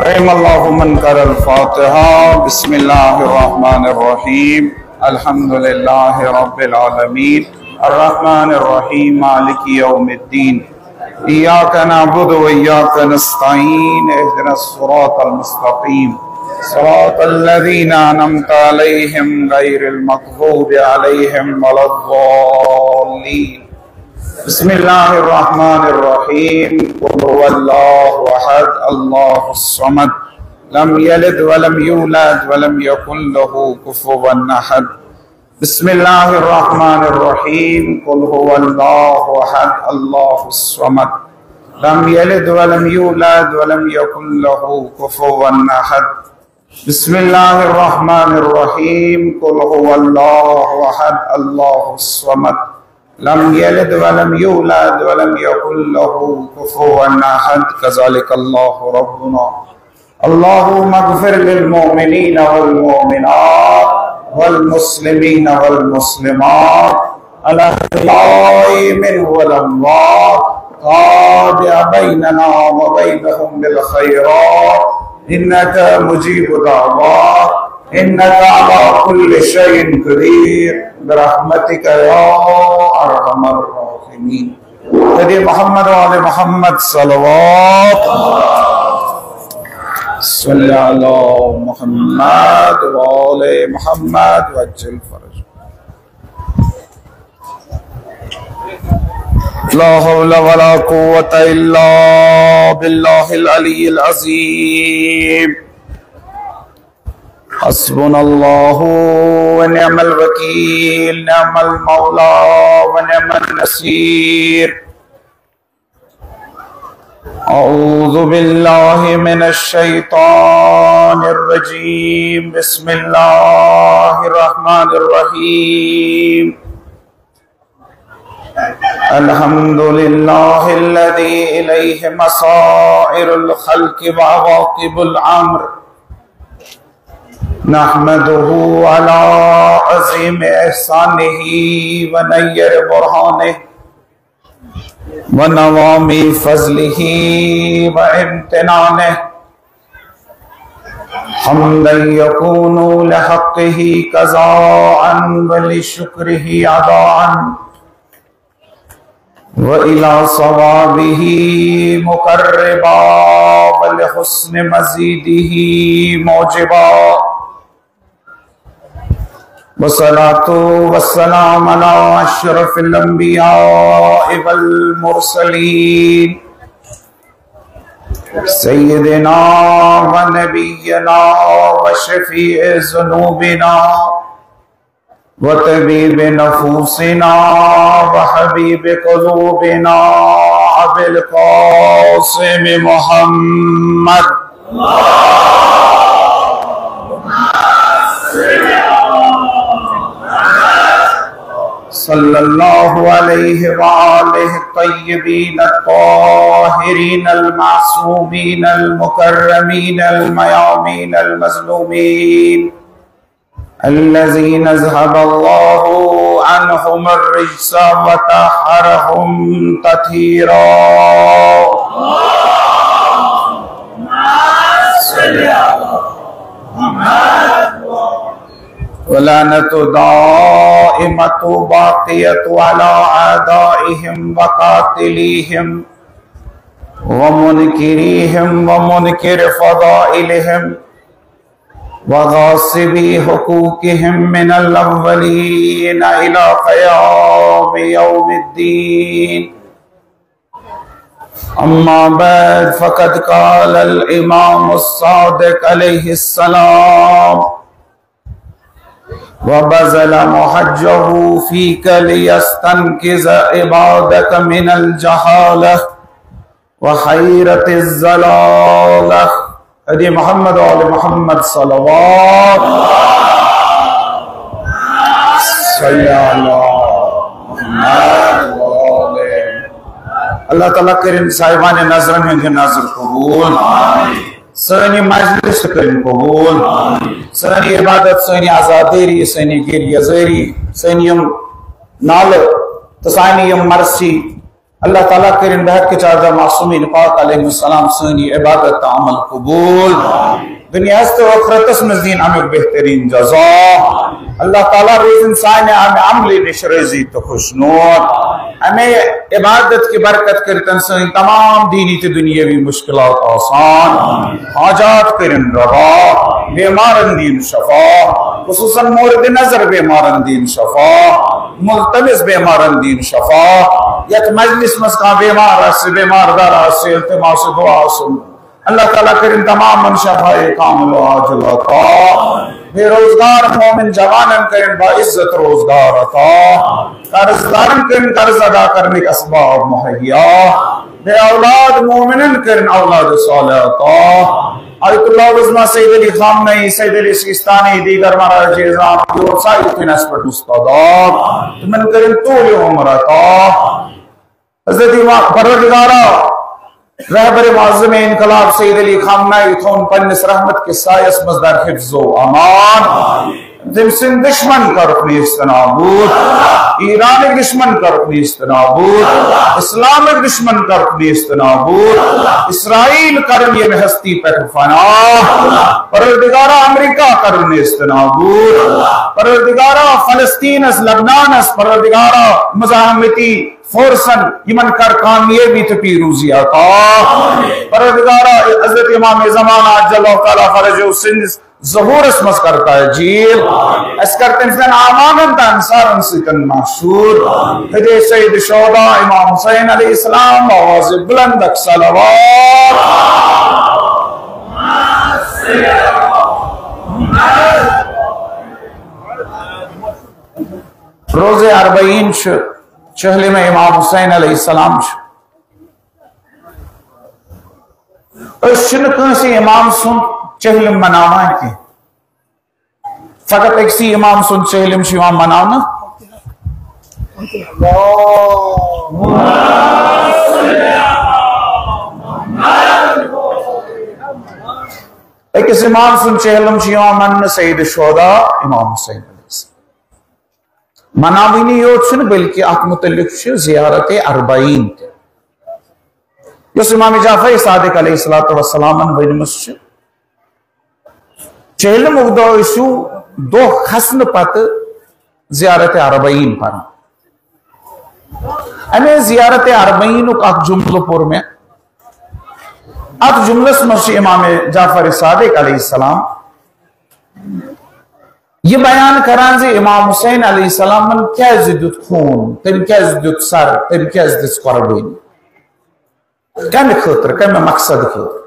रहमल्लाहु मन करल फातिहा। बिस्मिल्लाहिर्रहमानिर्रहीम। अल्हम्दुलिल्लाहि रब्बिल आलमीन अर्रहमानिर रहीम मालिकि यौमिद्दीन। इय्याका नअबुदु व इय्याका नस्तईन। इहदिनस सिरातल मुस्तकीम सिरातल लज़ीना अनअमता अलैहिम गैरिल मग़ज़ूबि अलैहिम वलद्दाल्लीन। बिस्मिल्लाहिर्रहमानिर्रहीम। क़ुल हुवल्लाहु अहद अल्लाहुस समद लम यलिद वलम यूलद वलम यकुल लहू कुफुवन अहद। बिस्मिल्लाहिर्रहमानिर्रहीम। क़ुल हुवल्लाहु अहद अल्लाहुस समद लम यलिद वलम यूलद वलम यकुल लहू कुफुवन अहद। बिस्मिल्लाहिर्रहमानिर्रहीम। क़ुल हुवल्लाहु अहद अल्लाहुस समद लम यलिद वलम यूलद वलम यकुल लहू कुफुवन अहद। कज़ालिकल्लाहु रब्बुना। अल्लाहुम्मा इग़फिर लिल मुमिनीना वल मुमिनात वल मुस्लिमीना वल मुस्लिमात अल अहयाइ मिनहुम वल अमवात ताबिअ बैनना व बैनहुम बिल खैरात इन्नका मुजीबु दाअवात इन्नका अला कुल्लि शैइन क़दीर बिरहमतिका या अरहमर राहिमीन। सय्यदना मुहम्मद व आले मुहम्मद सल्लल्लाहु सल्ला मुहम्मद व आले मुहम्मद वज्जिल फरज। ला हौला वला कुव्वता इल्ला बिल्लाहिल अलिय्यिल अज़ीम। हस्बुनल्लाहु व निअमल वकील निअमल मौला व निअमन नसीर। औज़ु बिल्लाहि मिनश शैतानिर रजीम। बिस्मिल्लाहिर रहमानिर रहीम। अल्हम्दुलिल्लाहिल्लज़ी इलैहि मसाइरुल खल्क़ि व अवाक़िबुल अम्र। नहमदुहु अला अज़ीम एहसानिही व नय्यर बुरहानिही व नवामी फज़लिही व इम्तिनानिही हम्दन यकूनु लिहक़्क़िही क़ज़ाअन व लिशुक्रिही अदाअन व इला सवाबिही मुक़र्रिबा व लिहुस्न मज़ीदिही मौजिबा। वस्सलातु वस्सलाम अला अशरफिल अंबिया वल मुरसलीन सय्यिदिना व नबिय्यिना व शफीए ज़ुनूबिना व तबीब नफूसिना व हबीब क़ुलूबिना अबिल क़ासिम मुहम्मद सल्लल्लाहु अलैहि व आलिहि तय्यबीन अत्ताहिरीन अल-मासूमीन अल-मुकर्रमीन अल-मयामीन अल-मज़लूमीन अल्लज़ीना ज़हबल्लाहु अन्हुम अर्रिज्स व तहहरहुम तत्हीरा। वलानतु दाइमतु बाक़ियतु अला आदाइहिम व कातिलिहिम व मुनकिरिहिम व मुनकिर फ़दाइलिहिम व गासिबी हुकूकिहिम मिनल अव्वलीन इला क़यामि यौमिद्दीन। अम्मा बाद फ़क़द क़ालल इमामुस सादिक़ अलैहिस्सलाम वबज़ल मुहज्जहु फ़ीक लियस्तनकिज़ इबादक मिनल जहालह व हैरतिज़ ज़लालह। सय्यदना मुहम्मद व आले मुहम्मद सल्लल्लाहु अल्लाह ताला करीम साहिबान नजरन हंद नजर कबूल, सानी मजलिस करीम कबूल, सानी इबादत, सानी आजादी, सानी गिरयज़री, सानी नाल तो सानी यम मर्सी अल्लाह ताला करिन बहक के चार्जा मासूमीन पाक अलैहिस्सलाम सनी इबादत अमल कबूल दुनिया तो आखिरत में दीन हमें बेहतरीन जज़ा अल्लाह ताला रोज़ इंसान हमें अमली निशरेजी तो खुशनूर हमें इबादत की बरकत करतन से तमाम दीनी ते दुनियावी मुश्किलात आसान हाजात करिन रवा बीमारन दीन शफा खुसूसन मोरद नजर बीमारन दीन शफा मुल्तमिस बीमारन दीन शफा यत मजलिस मस्का बीमार से बीमारदार से इल्तिमास दुआ सुन अल्लाह ताला करीम तमाम मन शफाए कामिल आजिल अता बेरोजगार मोमिन जवानन करीम बाइज्जत रोजगार अता कर्जदारन करीम कर्ज अदा करने का असबाब मुहैया बे औलाद मोमिनन करीम औलाद सालिह अता आयतुल्लाह उज़्मा Sayyid Ali Khamenei Sayyid Ali Sistani दीगर महाराज इज़ाम और साइर के नस्बत मुस्तदाब तुमन करीम तूल उम्र अता हज़रत इमाम परवरदिगारा रहबर मुअज़्ज़म इनकलाब सैयद अली खामनेई थोन पन्निस रहमत के सायस मज़दार हिफ्ज़ो अमान जिमसिन दुश्मन कर अपनी इस्तनाबूद ईरान दुश्मन कर अपनी इस्तनाबूद इस्लाम दुश्मन कर अपनी इस्तनाबूद इसराइल करन ये हस्ती पर फना परवरदिगारा अमेरिका करन इस्तनाबूद परवरदिगारा फलस्तीन लबनान परवरदिगारा मज़ाहमती फोर्सन इमन कर कामयाबी तो पीरूजी अता परवरदिगारा हज़रत इमाम ज़माना अज्जलहु तआला फरजहु सिंध ज़हूरस मस करता है जील अस करते हैं आमानन ता अंसारन सिकन मशहूर हदे सैयद शोदा इमाम हुसैन अलैहिस्सलाम आवाज़ बुलंद सलावत रोज़े अरबईन चहले में इमाम हुसैन अलैहिस्सलाम से इमाम सुन चहलम मनावा के फकत एक सी इमाम सुन चहलम शिवाम मनावना एक इमाम सुन चहलम शिवाम मन सईद शोदा इमाम हुसैन मनाविनी योत बल्कि अत मुतल्लिक ज़ियारत अरबईन इमाम जाफर सादिक अलैहिस्सलातु वस्सलामन वनमस चहलम उगदो दो खसन पत ज़ियारत अरबईन पर अमे ज़ियारत अरबईन जुमल पुर में अत जुमलस मस इमाम जाफर सादिक अलैहिस्सलाम ये बयान करान जे इमाम हुसैन अलैहिस्सलाम क्या दित खून तम क्या दित सर तम क्या दित कुर्बानी कम खतर कम मकसद खतर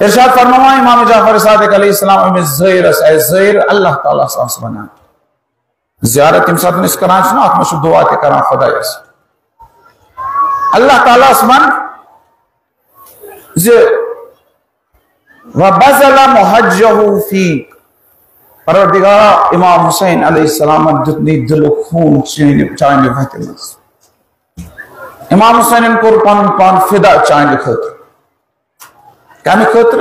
इरशाद फरमाया इमाम जाफर सादिक अलैहिस्सलाम में ज़हीर अल्लाह ताला सास बना ज़ियारत इम साथ इस करान सुना आप में दुआ के करा खुदा अल्लाह ताला असमान जे वबज़ला मुहज्जहु फीक परवरदिगारा इमाम हुसैन अलैहिस्सलाम जितनी दिल खून चांद वहतमस इमाम हुसैन को पान फिदा चांद खतर कम खतर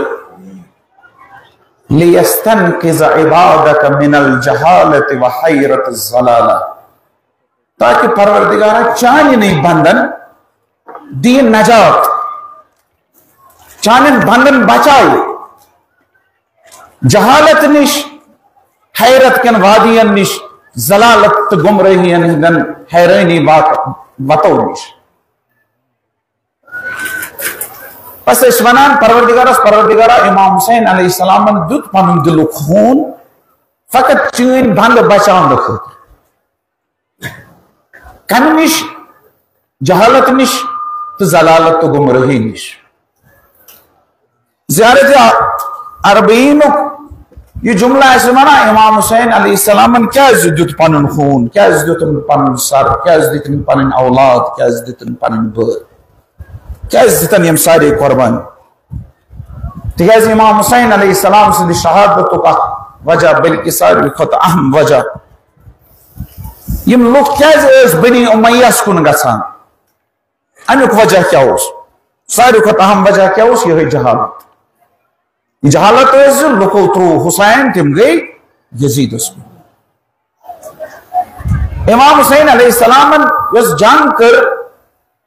लियस्तनकिज़ इबादक मिनल जहालत व हैरत ज़लाला ताकि परवरदिगारा चांद नहीं बंधन दीन नजात चांद बंधन बचाए जहालत निश हैरत कन वादियन निश जलालत गुमराहियन हिंदन हैरानी बात बतो निश बस इश्वनान परवरदिगारा इमाम हुसैन अलैहिस्सलाम दुत पनुन दिल खून फकत चीन बंद बचान खतर कम निश जहालत निश तो जलालत तो गुमराही निश ज़ियारत अरबईन ये जुमला ऐसे माना इमाम हुसैन अलैहिस्सलाम क्या दित पनुन खून क्या दित पनुन सर क्या दित पनुन औलाद क्या दित पनुन बर क्या दितन यम सारे कुर्बान तिकाज इमाम हुसैन अलैहिस्सलाम से शहादत का वजह बल्कि सारी खुद अहम वजह यम लोग क्या बनी उमय्यास कुन गसान अमुक वजह क्या सारी खुद अहम वजह क्या यह जहालत जहालत लुको थ्रू हुसैन तम गई यजीद इमाम हुसैन अलैहिस्सलामन यस जंग कर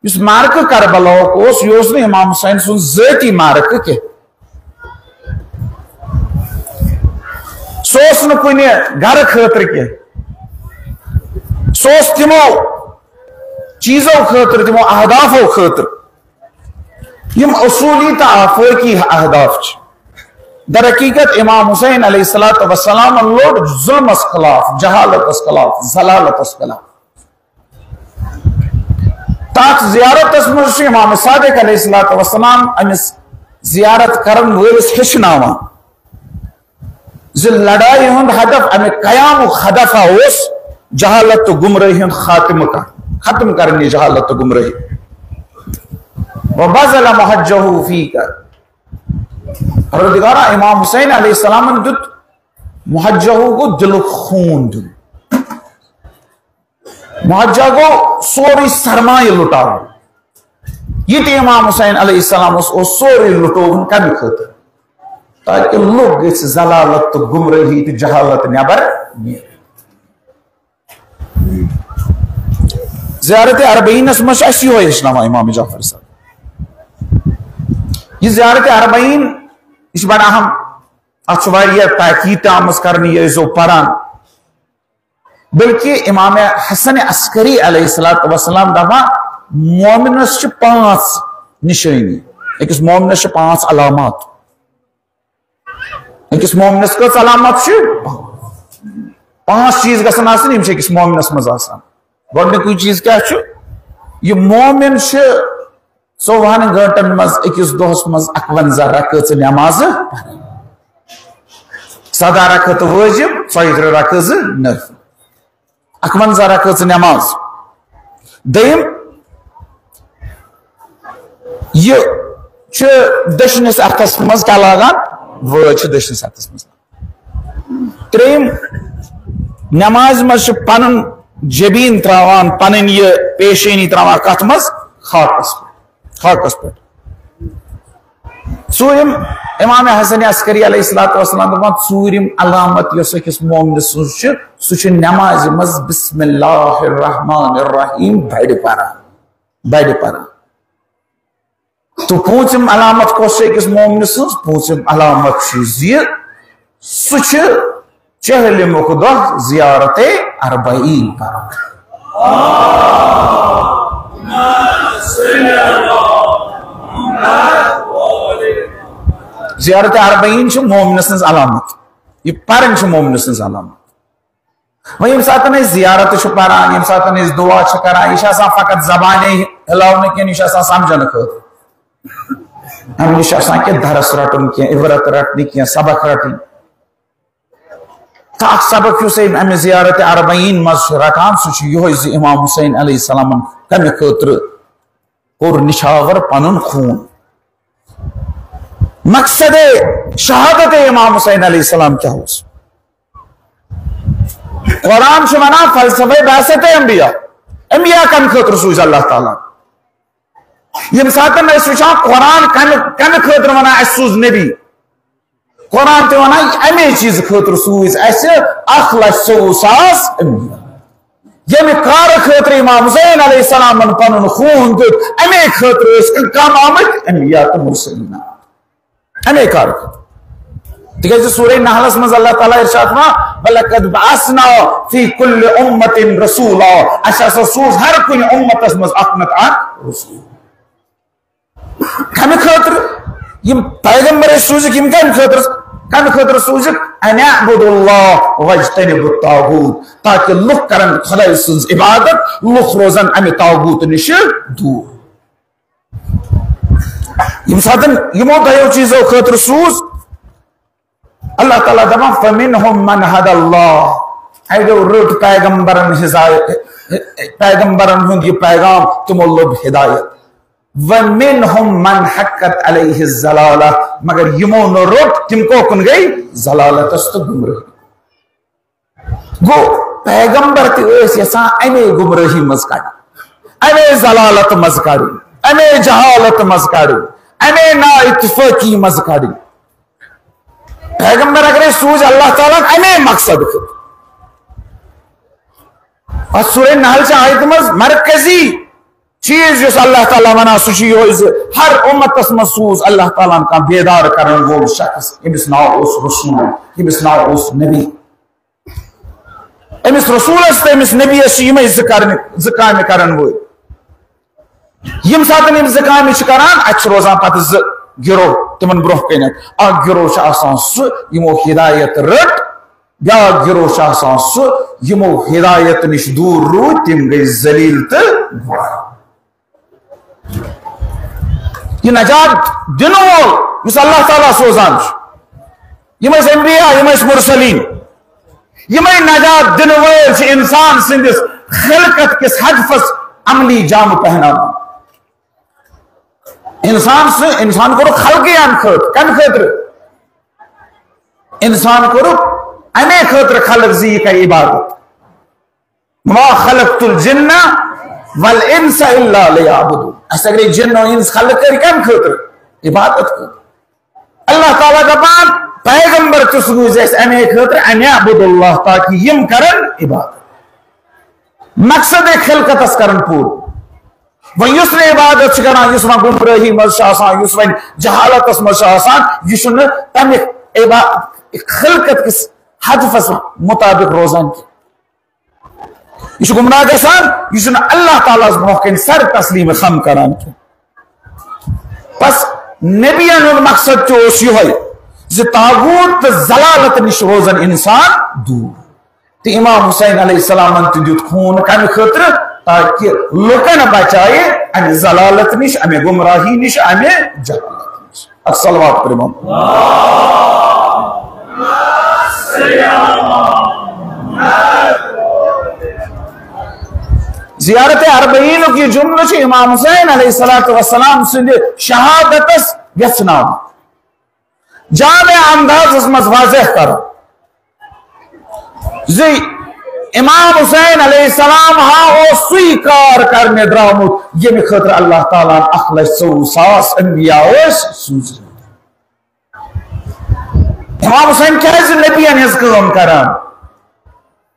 इस मार्क करबला को इमाम हुसैन सुन ज़ाती मार्क के सोस न कुने घर खतर के सोस तिमो चीजों खतर तिमो अहदाफों खतर यम उसूली ता आफाकी अहदाफ दर हकीकत इमाम हुसैन अलैहिस्सलातु वस्सलाम लोड जुल्मस खिलाफ जहालतस खिलाफ जलालतस खिलाफ ताक जियारतस मज इमाम सादिक अलैहिस्सलातु वस्सलाम अमिस जियारत करन वलिस हेचनावान ज लड़ाई हुंद हदफ अमे कयाम हदफा उस जहालत तो गुमराही हुंद खत्म करनी जहालत तो गुमराही वबज़ल मुहज्जहु फीका परवरदिगारा इमाम हुसैन अलैहिस्सलाम दुत मुहज्जहु को दिल खून दुत मुहज्जा को सोरी सरमाए लुटाओ ये इमाम हुसैन अलैहिस्सलाम उस सोरी लुटो कम खतर ताकि लोग इस जलालत तो गुमराही तो जहालत नबर ज़ियारत अरबईनस मश इमाम जाफर साहब यह ज़ियारत अरबईन इस बड़ा हम ताकीद आमज करनी जो परान बल्कि इमाम हसन अस्करी अलैहिस्सलातु वस्सलाम दफा मोमिनस 5 निशानी अकिस मोमिनस 5 अलामत अकिस मोमिनस कस अलामत 5 चीज गसन आसन अकिस मोमिनस मज आसान गोडनिकु चीज क्या यह मोमिन 24 घंटन मज अकिस दोहस मज 51 रकात नमाज 7 रकात वाजिब 40 रकात नफल 51 रकात नमाज दयम यह दशनिस अथस मज क्या लागान वज दशनिस अथस मज त्रेम नमाज मज पन जबीन त्रावान पन यह पेशेनी त्रावान कथ मज खाकस पे सूरिम इमाम हसन अस्करी अलैहिस्सलातु वस्सलाम दपान सूरिम अलामत यस अकिस मोमिन सु नमाज मज बिस्मिल्लाहिर रहमानिर रहीम बड़ परा तो पूंचम अलामत कोस अकिस मोमिन पूंचम अलामत सु चहलमुक दह ज़ियारत अरबईन पर ज़ियारत अरबईन मोमिन सज अलामत यह परन मोमिन सज अलामत वह सात ज़ियारत पारान ये सात दुआ करान यह फकत जबान हिलावन कह यह समझन खतर अम नश दरस रटन कह इबरत रटन कह सबक रटन तो सबक अमे ज़ियारत अरबईन मज रटान सह इमाम हुसैन अलैहिस्सलाम कम खतर कोर निशावर पनुन खून मकसद शहादत इमाम हुसैन अलैहिस्सलाम क्या हो कुरान वना फलसफे बासत अंबिया कम खतर सूज अल्लाह ताला यम सात वुचान कुरान कम खतर वना सूज नबी कुरान ते वना अमे चीज खतर सूज 1,24,000 अंबिया यम कार खतर इमाम हुसैन अलैहिस्सलाम पनुन खून दुत अमे खतर कम आमत अंबिया तो मुरसलीन अमे कार तिकज सूरह नहलस मज अल्लाह ताला इरशाद फरमा वलकद बअसना फी कुल्लि उम्मतिन रसूला अशा सूज हर कुन उम्मतस मज अखमत रसूल कम खतर यम पैगंबर सूज यम कम खतर सूज अनअबुदुल्लाह वज्तनिबुत तागूत ताकि लुक करन खुदा सुन इबादत लुक रोजन अमे तागूत निश दूर यम सातन यमो दयो चीजों खतर सूज अल्लाह ताला दमा फमिनहुम मन हदल्लाह अगो रुट पैगंबरन हिदायत पैगंबरन हुंद ये पैगाम तुमो लोग हिदायत वमिनहुम मन हक्कत अलैहि ज़लाला मगर यमो न रुट तिमको कुन गई ज़लालत तो गुमराही गो पैगंबर ते यसा अमे गुमराही मज काड़ अमे ज़लालत मज काड़ अमे जहालत मज काड़ अमे ना इत्तफाकी मज काड़ पैगंबर अगर सूज अल्लाह ताला अमे मकसद सूरह नहल से आयत मज मरकजी चीज जो अल्लाह ताला वना सुशी हो हर उम्मतस महसूस अल्लाह ताला का बेदार करन वो शख्स इमिस नाव उस रसूल इमिस नाव उस नबी इमिस रसूलस ते इमिस नबी यम ज़काम करन वो यम सातन इम ज़काम करान अच रोजान पत गिरो तिमन ब्रोह कन अ गिरो सह यमो हिदायत रट ब्या गिरो सह यमो हिदायत निश दूर रूद तिम गई जलील तो यह नजात दिन वोल अल्लाह ताला सोजान यम अंबिया यम मुरसलीन यम नजात दिन वोल इंसान सिंदिस खिलकत किस हदफस अमली जाम पहना इंसान को खलकियान कम खतर इंसान को अमे खतर खलक जी का इबादत मा खलकतुल जिन्ना वल इंसा इल्ला लियअबुदून अगर जिन्न और इंस खलक कर कम खतर इबादत कर अल्लाह ताला का पान पैगंबर तुसबूज अमे खतर अन अबुदुल्लाह ताकि यम करन इबादत मकसद खिलकतस करन पूर वह इबादत करान इस गुमराही मज वन जहालतस मज यह तम खिलकत किस हदफस मुताबिक रोजान यह गुमराह गसान यह अल्लाह ताला ब्रोह सर तस्लीम खम करान बस नबियन मकसद यह तागूत तो जलालत निश रोजन इंसान दूर तो इमाम हुसैन अलैहिस्सलाम दुत खून कम खतर ताकि लुकन बचाए अमे जलालत निश अमे गुमराही निश अमे जहालत निश अस्सलात पर ज़ियारत अरबईन की जुम्ल इमाम हुसैन अलैहिस्सलाम सुंद शहादतस यस्नाम जामे अंदाज मज वाज़ेह कर इमाम हुसैन अलैहिस्सलाम हा स्वीकार करने द्रामुत ये खतर अल्लाह ताला 1,100,000 अंबिया सूज इमाम हुसैन क्या नबियन हज कम करान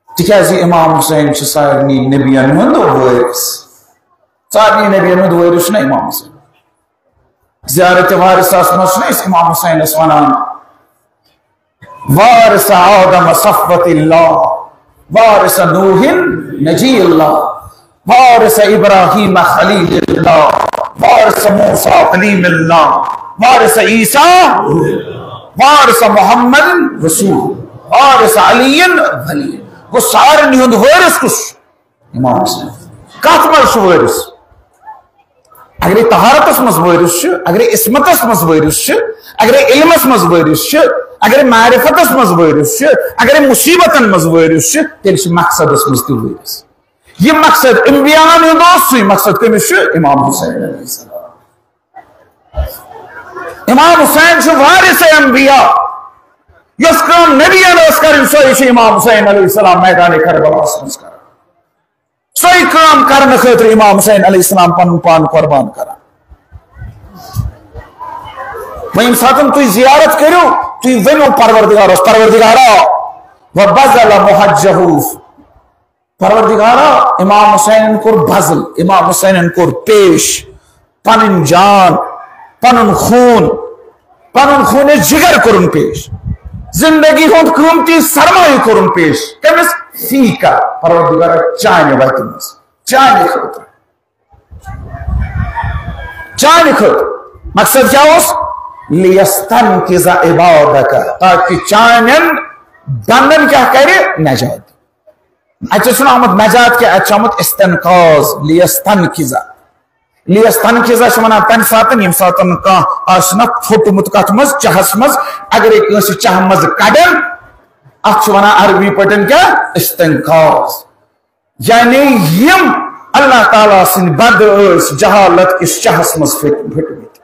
तिकाज इमाम हुसैन सारनी नबियन हंद वारिस सारनी नबियन हंद वारिस ना इमाम हुसैन ज़ियारत वारिसस मस इमाम हुसैन वनान वारिस आदम सफ़वतिल्लाह वारिस नूहिन नजील्लाह वारिस इब्राहीम खलीलुल्लाह वारिस मूसा कलीमुल्लाह वारिस ईसा वारिस मुहम्मद रसूल वारिस अलीन वली वो सारनी हुंद वारिस कुछ इमाम हुसैन कत मज वारिस अगर तहारतस मज वारिस अगर इस्मतस मज वारिस अगर इल्मस मज वारिस अगर मारिफतस मज वारिस अगर मुसीबतन मज वारिस तेल मकसदस मज तु वारिस यह मकसद अंबियान हुंद मकसद कमिस इमाम हुसैन इमाम हुसैन वारिस अंबिया यस काम नबियन कर सो इमाम हुसैन अलैहिस्सलाम मैदान करबलास मज कर सोई काम करने खतर इमाम हुसैन अलैहिस्सलाम पन पान कुर्बान कर वह सात तुम जियारत करो तुम वनो परवरदिगारा व बज़ल मुहज्जहू परवरदिगारा इमाम हुसैन कोर बज़ल इमाम हुसैन कोर पेश पन जान पन खून जिगर कोरुन पेश जिंदगी हुंद कीमती सरमाय कोरुन पेश कमिस फी का परवरदिगारा चाने वत मज चाने खतर मकसद क्या उस लियस्तन किजा इबादत ताकि चानन बंदन क्या करे नजात अच्छा आमत नजात क्या अच्छा आमत इस्तनकाज लियस्तन किजा वनान तम सातन यम सातन कह फुटमुत कथ मज चहस मज अगर कंस चह मज कड़न अत वन अरबी पटन क्या इस्तनकाज यानी यम अल्लाह ताला सिंद बद जहालत किस चहस मज फटमित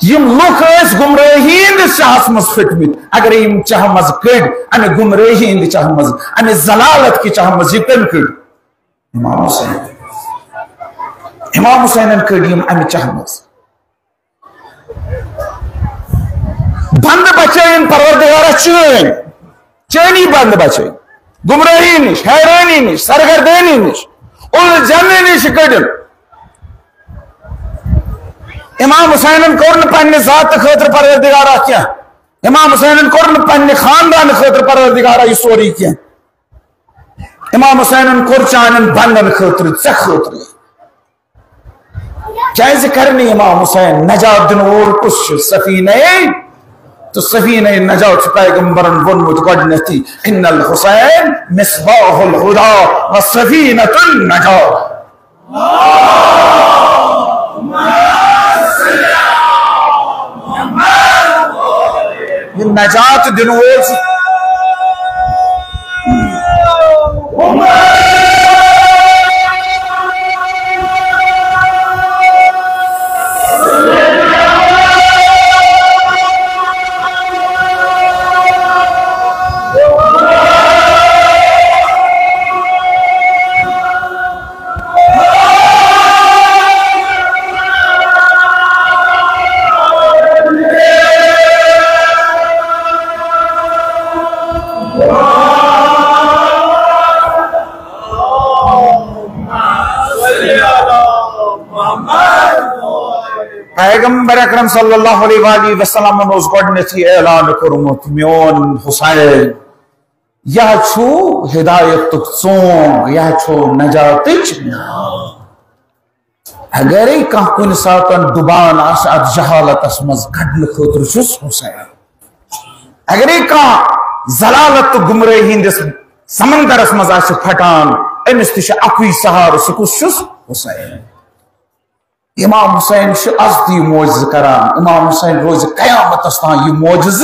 यम लुक गुमराही चहस मज फटमित अगर यम चह मज कड़ अमे गुमराही चह मज अमे जलालत की चह मज यह कम कड़ इमाम हुसैन कड़ यम अमे चह मज बंद बचाइन परवरदिगारा चानी बंद बचाइन गुमराही निश, हैरानी निश, सरगर्दानी निश, उलझने निश कड़न। इमाम हुसैन कोर पन्ने जात खतर परवरदिगारा क्या, इमाम हुसैन कोर पन्ने खानदान खतर परवरदिगारा यह सोरी क्या। इमाम हुसैन कोर चान बंदन खतर चे खतर क्या करनी इमाम हुसैन नजात दिन और कुछ सफीने तो सफीने नजात पैगंबरन वोनमुत गडनती इन्नल हुसैन मिसबाहुल हुदा व सफीनतुन नजात। नजात दिन पैगंबर अकरम सल्लल्लाहु अलैहि वसल्लम गोडनथी ऐलान कोरमुत मोन हुसैन यह छु हिदायत चोंग यह छु नजातिच। अगर कह कुन सातन दुबान आस अत जहालतस मज गडन खतर छुस हुसैन। अगर कह जलालत गुमराही हिंदिस समंदरस मज आस फटान अमिस तिश अकुई सहार सह कुस छुस हुसैन। इमाम हुसैन अजती मोजज करान, इमाम हुसैन रोज कयामतस तान यह मोजज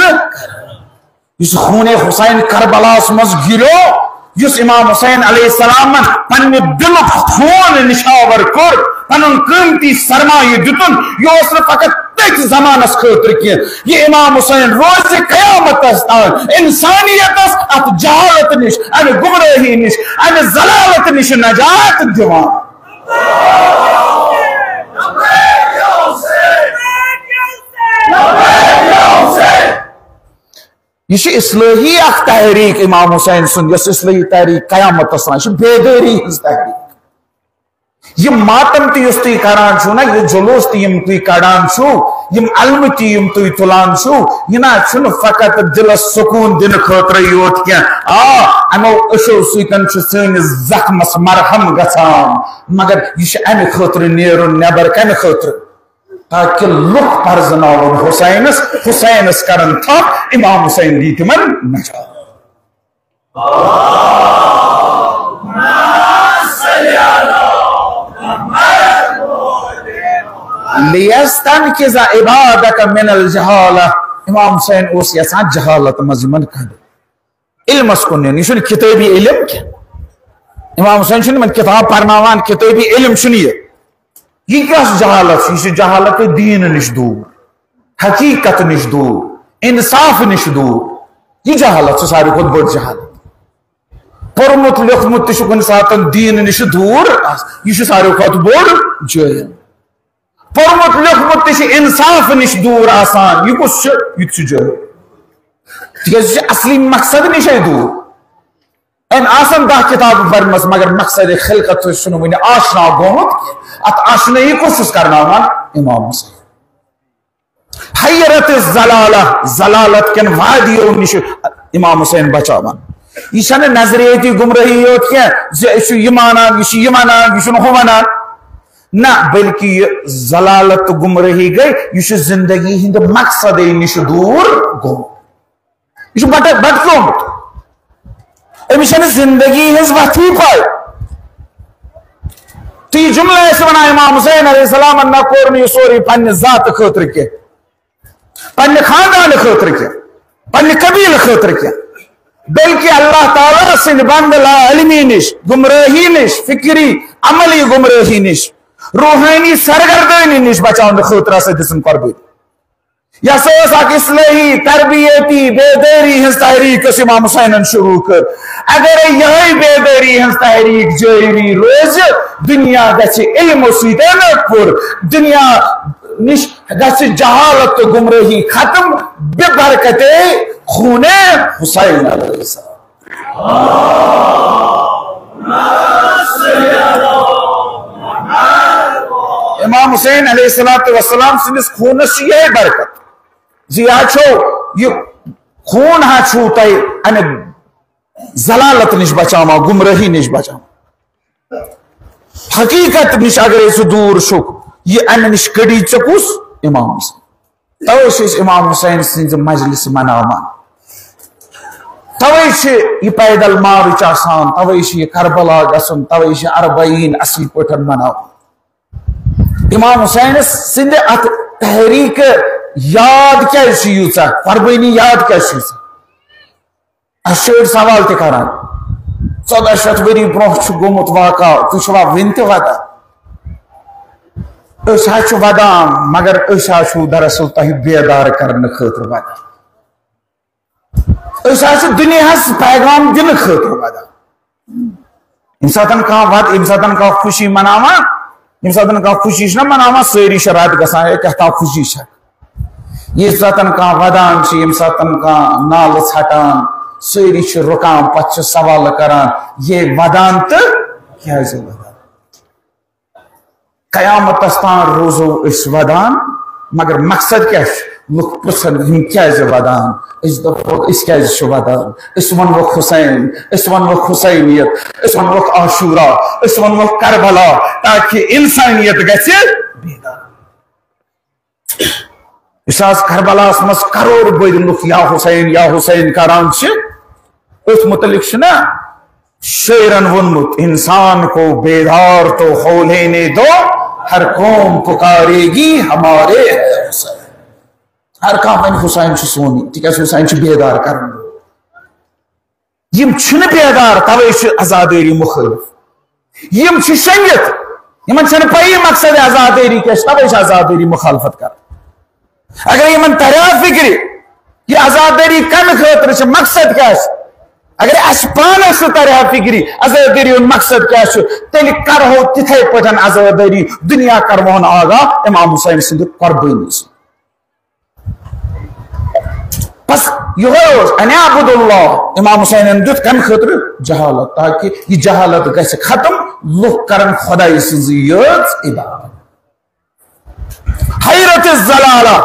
इस खूने हुसैन करबलास मज गिरो युस इमाम हुसैन अलैहिस्सलाम पन्ने दिल खून निशावर कर पनुन कीमती सरमाये दितुन यह फकत तथ जमानस खतर की ये इमाम हुसैन रोज कयामतस तान इंसानियतस अत जहालत निश अमे गुमराही निश अमे जलालत निश नजात दिवान। यह इस्लाही तहरीक इमाम हुसैन सुन इस्लाही तहरीक कयामत बेदारी हज तहरीक यह मातम तुस तुम करान ना यह जुलूस तुम कड़ान यम अलम तुम तुलान यह ना फकत दिल सुकून दिन खतर योत क्या अमो अशो सन जख्मस मरहम गसान मगर यह अमे खतर नेरुन नबर कम खतर ताकि लुक परजनावन हुसैनस हुसैनस करन थप इमाम हुसैन दी तिमन नजात। लियस्तन किजा इबादक मिनल जहाला इमाम हुसैन उस यसा जहालत मजमन कद इल्मस कुन यह किताबी इल्म क्या इमाम हुसैन मन किताब पढ़नावान किताबी इल्म यह क्या जहालत यह जहालत दीन निश दूर हकीकत निश दूर इंसाफ निश दूर यह जहालत सारी खुद बड़ जहालत पुरमुत लिखमुत कुन सात दीन निश दूर यह सारी खुद बड़ जुर्म पुरमुत लिखमुत इंसाफ निश दूर आसान यह कुछ जुर्म असली मकसद निश दूर इन आसन दह किताब पढ़मस मगर मकसद खिलकत वन आशना गोमुत अत आशनई कुछ करना इमाम हुसैन हैरत जलाला जलालत कन वादियों निश इमाम हुसैन बचावान यह नजरियती गुमराही योत क्या मानान यह मानान यह वनान ना बल्कि जलालत गुमराही गई यह जिंदगी हिंद मकसद निश दूर गो यह बटकोमुत अमिस जिंदगी हज वथी पाई तो यह जुमला वन इमाम हुसैन अलैहिस्सलाम ना कोर यह सोरी पन्ने जात खतर क्या पन्ने खानदान खतर क्या पन्ने कबील खतर क्या बल्कि अल्लाह ताला सिंध बंद ला इल्मी निश गुमराही निश फिक्री अमली गुमराही निश रूहानी सरगर्दानी निश बचाने खतर दिसन कुर्बानी यह इस्लाही तरबियती बेदारी हज तहरीक इमाम हुसैन शुरू कर अगर यह बेदारी हज तहरीक जारी रोज दुनिया इल्म पुर दुनिया निश जहालत गुमराही खत्म बेबरकते खूने हुसैन अलैहिस्सलाम। इमाम हुसैन अलैहिस्सलाम सिंदिस खूनस यह बरकत जिया ये खून हा छू तय अमे जलालत निश बचावा गुमराही निश बचावा हकीकत निश अगर सह दूर शुक यह अमे निश कड़ी चकुस इमाम हुसैन तवे इमाम हुसैन सिंद मजलिस मनावान तवे यह पैदल मार्च आसान तवे यह करबला गसन तवे अरबईन असल पे मनावान इमाम हुसैन सिंध अत तहरीक याद क्या यूचा कुर्बानी याद क्या शर सवाल तक 1400 वरी ब्रोह गोमुत वाक़ा तुवा वन तदा वदान मगर दरअसल तह बेदार करने खतर वदान दुनिया पैगाम दिन खतर वदान यम सात वद यम सात खुशी मनावा यम सात खुशी मनावा सारी शरात गसान क्या खुशी ये सात वदान यम सात नाल छटान सारी रुकान पे सवाल करान ये वदान तो क्या वदान कयामत तान रोजो वदान मगर मकसद क्या लुक पुछन हम क्या वदान क्या वदान वनवक हुसैन वनवक हुसैनियत वनवक आशूरा वनवक करबला ताकि इंसानियत बेदार करबला मज करोड़ बद लुक या हुसैन करान मुतलिक ना शेरन वोनमुत इंसान को बेदार तो हो लेने दो हर कौम पुकारेगी हमारे हुसैन हर कह हुसैन सोनी तिक हुसैन बेदार कर बेदार तवे आजादी मुखालिफ यम शंगित इन पी मकसद आजादी क्या तवे आजादी मुखालफत कर अगर इन तरह फिक्र यह आजादी कम खतर मकसद क्या अगर अस पानस तरह फिक्र आजादी मकसद क्या तेल करो तिथे पे आजादी दुनिया करवन आगा इमाम हुसैन सिंध कुर्बानी बस यह अनाबुदुल्लाह इमाम हुसैन दुत कम खतर जहालत ताकि यह जहालत गस खत्म लुक कर खुदाई सज इबादत हैरत जलाला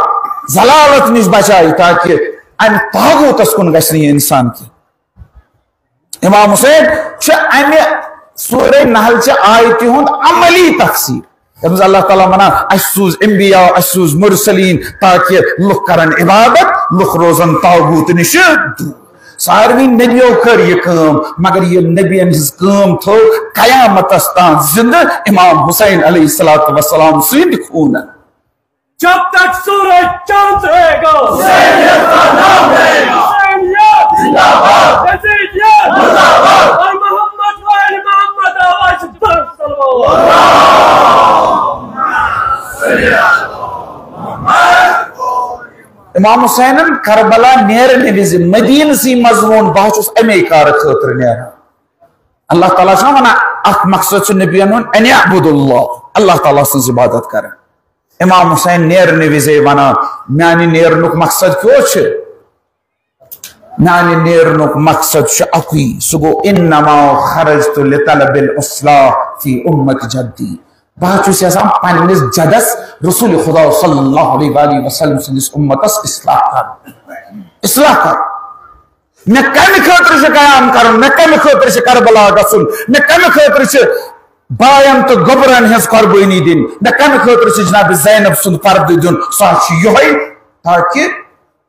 जलालत निश बचाई ताकि अम तागूतस कुन गस इंसान की इमाम हुसैन अमे सूरह नहल आयत अमली तफसीर अल्लाह ताला वना सूज अंबिया सूज मुरसलीन ताकि लुक करन इबादत लुक रोजन तागूत निश सारवी नबियों कर यह काम मगर ये नबियन हिज काम थो कयामत तान जिंद इमाम हुसैन अलैहिस्सलाम सिंध खून जब तक सूरज चांद रहेगा हुसैनियत का नाम रहेगा हुसैनियत जिंदाबाद यजीदियत मुर्दाबाद और मोहम्मद व आले मोहम्मद आवाज पर इमाम हुसैन करबला नेरने विज मदीन सी मजमून बह अमे कार खतर नेर अल्लाह ताला वना अख मकसद नबियन अनिअबुदुल्लाह अल्लाह ताला सज इबादत कर इमाम हुसैन नेरने विजे वना मानी नेरनुक मकसद क्यों मानी नेरनुक मकसद अकुई सुगो इन्नमा खरजतु लितलबिल इस्लाह फी उम्मत जद्दी बस पन्निस जदस रसूल खुदा सल्लल्लाहु अलैहि वसल्लम सिंदिस उम्मतस इस्लाह कर मे कम खतर कयाम कर मे कम खतर करबला गसन मे कम खतर बायन तो गोबरन हज कुर्बानी दिन मे कम खतर जनाब ज़ैनब सुंद पर्द दिन सह यह ताकि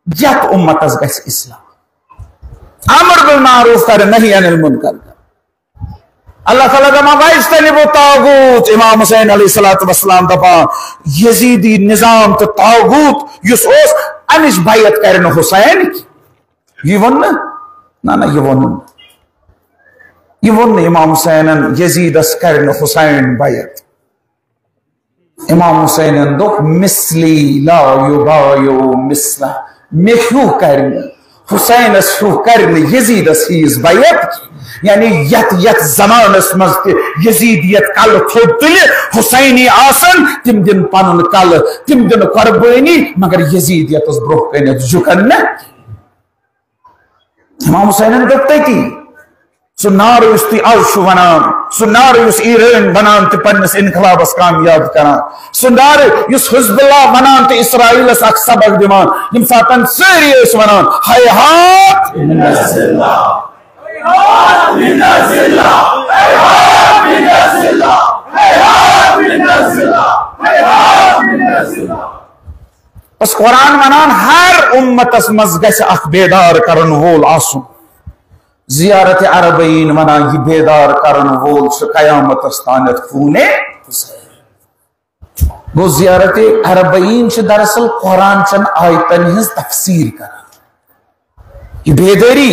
यथ उम्मतस गस इस्लाह अमर बिल मारूफ कर नही अनिल मुनकर अल्लाह ताला दमा वाइस्तनिबु तागूत इमाम हुसैन अलैहिस्सलाम दपान यजीदी निजाम तो तागूत युस ओस अमिश बैत करन हुसैन यह वन ना यह वन इमाम हुसैन यजीदस करन हुसैन बैत इमाम हुसैन दोक मिसली ला युबायु मिसला मेहू करन हुसैनस हू करन यजीदस हीज बैत यानी यत यत जमानस मज यजीदियत कल थो तुल हुसैनी आसन तिम दिन पन कल तिम दिन कुर्बानी मगर यजीदियत ब्रोह कन झुकन न इमाम हुसैन दोप तती सो नार आज वनान सो नार ईरान बनान तो पन्नस इनकलाबस कामयाब करान सो नार हिजबुल्लाह वनान तो इसराइलस अख सबक दिवान यम सातन सारी वनान हैहात बस कुरान वनान हर उम्मतस मज गछ अख बेदार करन वोल आसुन जियारत अरबईन वनान यह बेदार करन वोल कयामतस तानत खूने गो जियारत अरबईन दरअसल कुरान चन आयतन हिज तफसीर कर यह बेदारी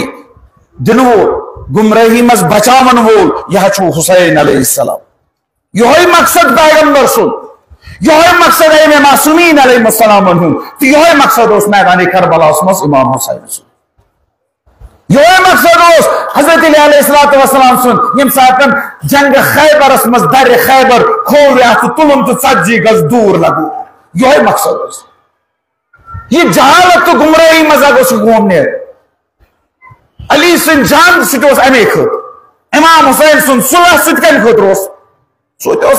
दिन वोल गुमराही मज बचावन वोल यह हुसैन अलैहिस्सलाम यही मकसद पैगंबर सुन यही मकसद है मासूमीन अलैहिस्सलाम तो यही मकसद उस मैदान करबला मज इमाम हुसैन सुन यही मकसद उस हजरत अली अलैहिस्सलाम सुन यम सातन जंग खैबरस मज दर खैबर खोल तुलम तो 40 गज दूर लगो यही मकसद उस यह जहालत तो गुमराही मजा घूमने अली सुन जान सत अमे खुद इमाम हुसैन सुन सुलह सत कम खुद